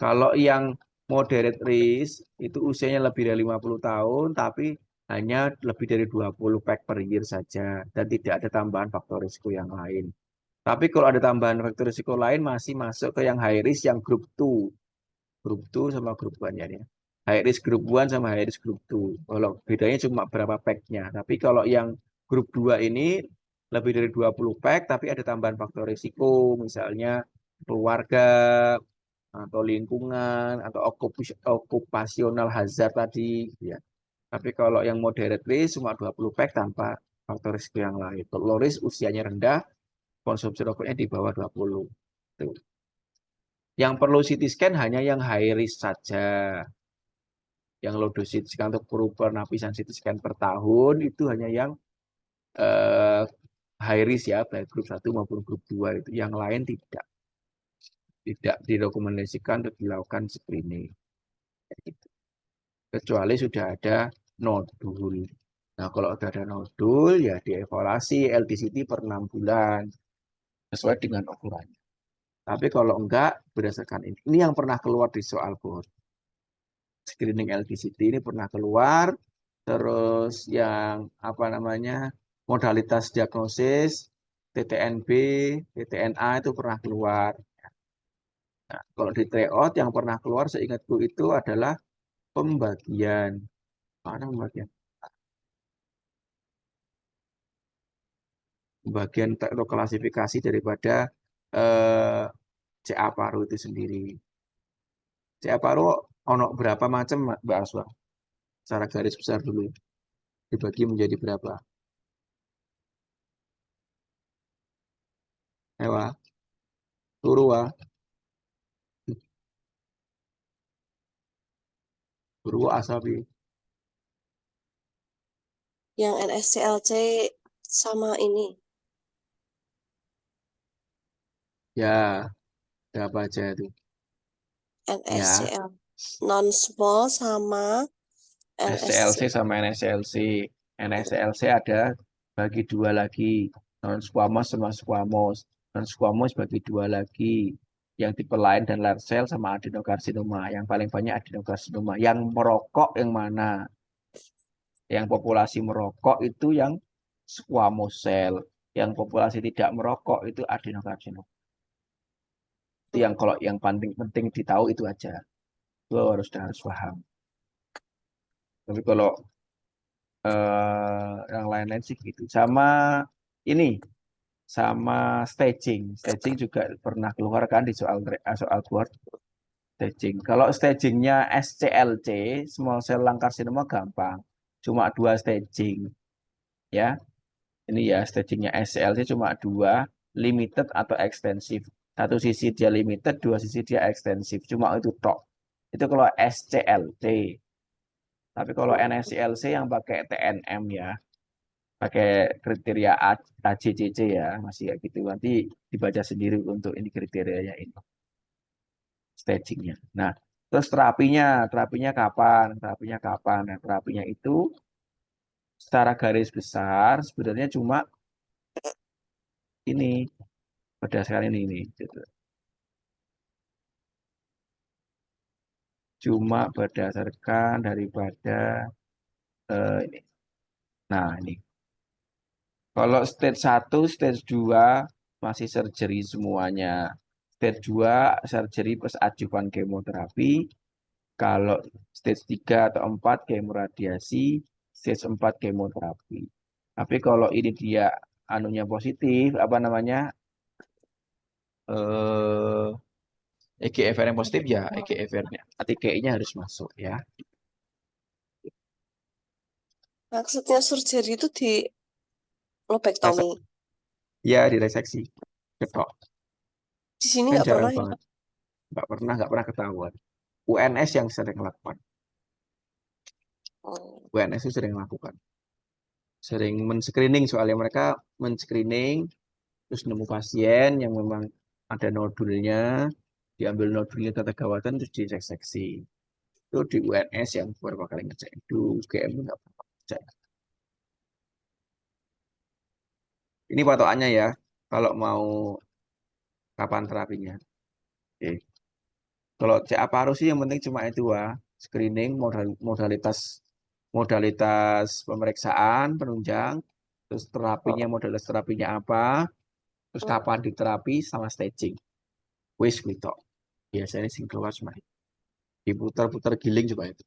Kalau yang moderate risk itu usianya lebih dari 50 tahun tapi hanya lebih dari 20 pack per year saja dan tidak ada tambahan faktor risiko yang lain. Tapi kalau ada tambahan faktor risiko lain masih masuk ke yang high risk yang group 2. Group 2 sama group 1 ya. High risk group 1 sama high risk group 2. Kalau bedanya cuma berapa pack-nya. Tapi kalau yang group 2 ini lebih dari 20 pack tapi ada tambahan faktor risiko misalnya keluarga atau lingkungan atau okupasional hazard tadi ya. Tapi kalau yang moderate risk cuma 20 pack tanpa faktor risiko yang lain. Kalau low risk usianya rendah, konsumsi rokoknya di bawah 20. Tuh. Yang perlu CT scan hanya yang high risk saja. Yang low dose CT scan untuk penapisan CT scan per tahun itu hanya yang eh, high risk ya, baik grup 1 maupun grup 2 itu. Yang lain tidak direkomendasikan untuk dilakukan screening. Gitu. Kecuali sudah ada nodul. Nah, kalau sudah ada nodul ya dievaluasi LDCT per 6 bulan sesuai dengan ukurannya. Tapi kalau enggak, berdasarkan ini yang pernah keluar di soal board. Screening LDCT ini pernah keluar, terus yang apa namanya modalitas diagnosis, TTNB, TTNA itu pernah keluar. Nah, kalau di tryout yang pernah keluar seingatku itu adalah pembagian. Mana pembagian? Pembagian atau klasifikasi daripada eh, CA paru itu sendiri. CA paru ono berapa macam Mbak Aswa? Secara garis besar dulu. Dibagi menjadi berapa? Ewa, turu wa, turu wa asabi. Yang NSCLC sama ini. Ya, ada apa aja itu? Ya, NSCL non-small sama SCLC NSC. sama NSCLC. NSCLC ada bagi dua lagi. Non squamous sama squamous. Non squamous bagi dua lagi. Yang tipe lain dan large cell sama adenokarsinoma. Yang paling banyak adenokarsinoma. Yang merokok yang mana? Yang populasi merokok itu yang squamous cell. Yang populasi tidak merokok itu adenokarsinoma. Itu yang kalau yang penting penting ditahu itu aja. Itu harus paham. Tapi kalau yang lain-lain sih gitu. Sama ini, sama staging. Staging juga pernah keluar kan di soal board staging. Kalau stagingnya SCLC, small cell lung carcinoma gampang. Cuma 2 staging. Ya, ini ya stagingnya SCLC cuma 2, limited atau ekstensif. Satu sisi dia limited, dua sisi dia ekstensif. Cuma itu tok. Itu kalau SCLC. Tapi kalau NSCLC yang pakai TNM ya, pakai kriteria ACCC ya, masih kayak gitu. Nanti dibaca sendiri untuk ini kriterianya ini, stagingnya. Nah, Terus terapinya kapan? Terapinya kapan? Nah, terapinya itu secara garis besar sebenarnya cuma ini berdasarkan ini gitu. Cuma berdasarkan daripada ini. Nah, ini. Kalau stage 1, stage 2 masih surgery semuanya. Stage 2 surgery plus adjuvan kemoterapi. Kalau stage 3 atau 4 kemoradiasi, stage 4 kemoterapi. Tapi kalau ini dia anunya positif, apa namanya? Eh EGFR yang positif ya, EGFR-nya, ATKI-nya harus masuk ya. Maksudnya surgery itu di lobektomi. Ya, direseksi. Ketok. Di sini Kan nggak jarang pernah ya. banget. Nggak pernah ketahuan. UNS yang sering lakukan. Oh. UNS itu sering lakukan. Sering men-screening soalnya mereka men-screening terus nemu pasien yang memang ada nodulnya, diambil nodulnya tata gawatan terus diseksi. Itu di UNS yang beberapa kali ngecek. Itu UGM nggak pernah ngecek. Ini patokannya ya, kalau mau kapan terapinya. Oke. Kalau CA paru sih yang penting cuma itu screening modalitas pemeriksaan penunjang, terus terapinya modalitas terapinya apa, terus kapan diterapi sama staging. Wis gitu. Biasanya sing keluar cuma itu. Diputar-putar giling coba itu.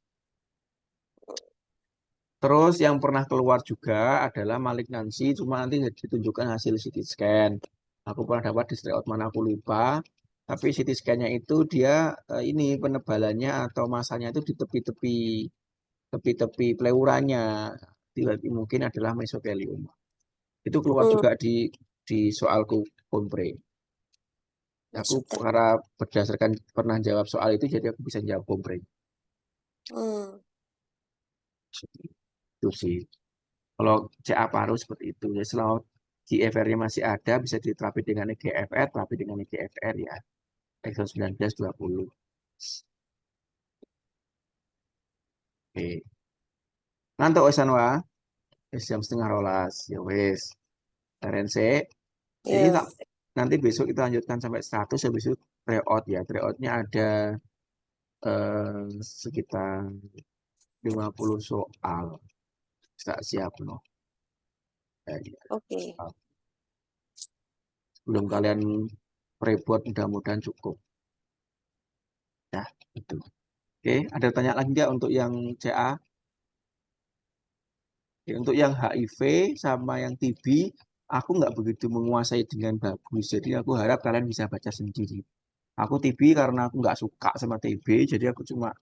Terus yang pernah keluar juga adalah malignansi, cuma nanti ditunjukkan hasil CT scan. Aku pernah dapat di tryout mana aku lupa, tapi CT scan-nya itu dia ini penebalannya atau masanya itu di tepi-tepi pleuranya. Berarti mungkin adalah mesotelioma. Itu keluar juga di soalku kompre. Aku karena berdasarkan pernah jawab soal itu, jadi aku bisa jawab kompre. Itu sih. Kalau CA paru seperti itu. Ya, selama GFR-nya masih ada, bisa diterapi dengan EGFR, terapi dengan EGFR ya. Exon 19, 20. Oke. Ngantuk wis wa. Wis jam 11:30. Ya wis. RNC. Ini tak nanti besok kita lanjutkan sampai 100, habis itu tryout ya. Tryoutnya ada sekitar 50 soal. Tak siap loh. Ya, ya. Oke. Sebelum kalian repot, mudah-mudahan cukup. Ya, itu. Oke, ada tanya lagi nggak untuk yang CA? Oke, untuk yang HIV sama yang TB, aku nggak begitu menguasai dengan bagus. Jadi aku harap kalian bisa baca sendiri. Aku TB karena aku nggak suka sama TB, jadi aku cuma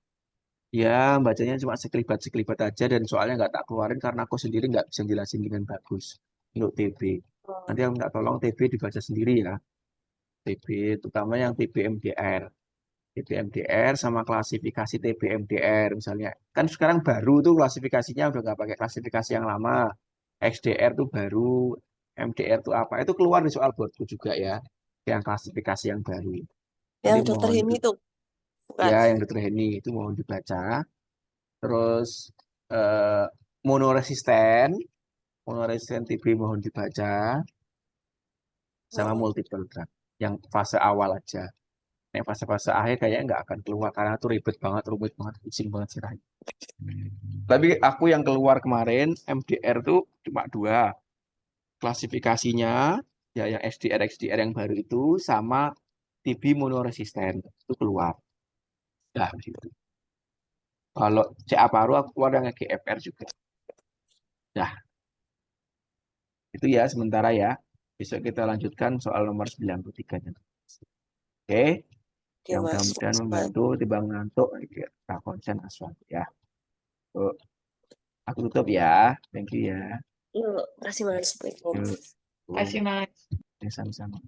ya bacanya cuma sekelibat-sekelibat aja dan soalnya nggak tak keluarin karena aku sendiri nggak bisa jelasin dengan bagus untuk TB. Nanti aku minta tolong TB dibaca sendiri ya. TB, terutama yang TB MDR. TBMDR sama klasifikasi TBMDR misalnya. Kan sekarang baru tuh klasifikasinya udah nggak pakai klasifikasi yang lama. XDR tuh baru, MDR tuh apa? Itu keluar di soal buatku juga ya. Yang klasifikasi yang baru. Yang Nanti dokter mohon ini tuh. Bukan. ya yang dokter Heni itu mohon dibaca. Terus eh, monoresisten, monoresisten TB mohon dibaca sama multiple drug yang fase awal aja. Yang fase-fase akhir kayaknya nggak akan keluar karena itu ribet banget, rumit banget, pusing banget sih. Tapi aku yang keluar kemarin MDR tuh cuma 2. Klasifikasinya ya yang XDR yang baru itu sama TB monoresisten itu keluar. Nah, gitu. Kalau CA paru aku keluar yang GFR juga. Nah, itu ya sementara ya. Besok kita lanjutkan soal nomor 93-nya. Oke. Oke, Yang Mas. mudah-mudahan membantu timbang ngantuk kita konsen asal ya. Tuh, aku tutup ya. Thank you ya. Yuk, kasih Mas. Assalamualaikum. Yuk. Kasih, Mas. Ya, sama-sama.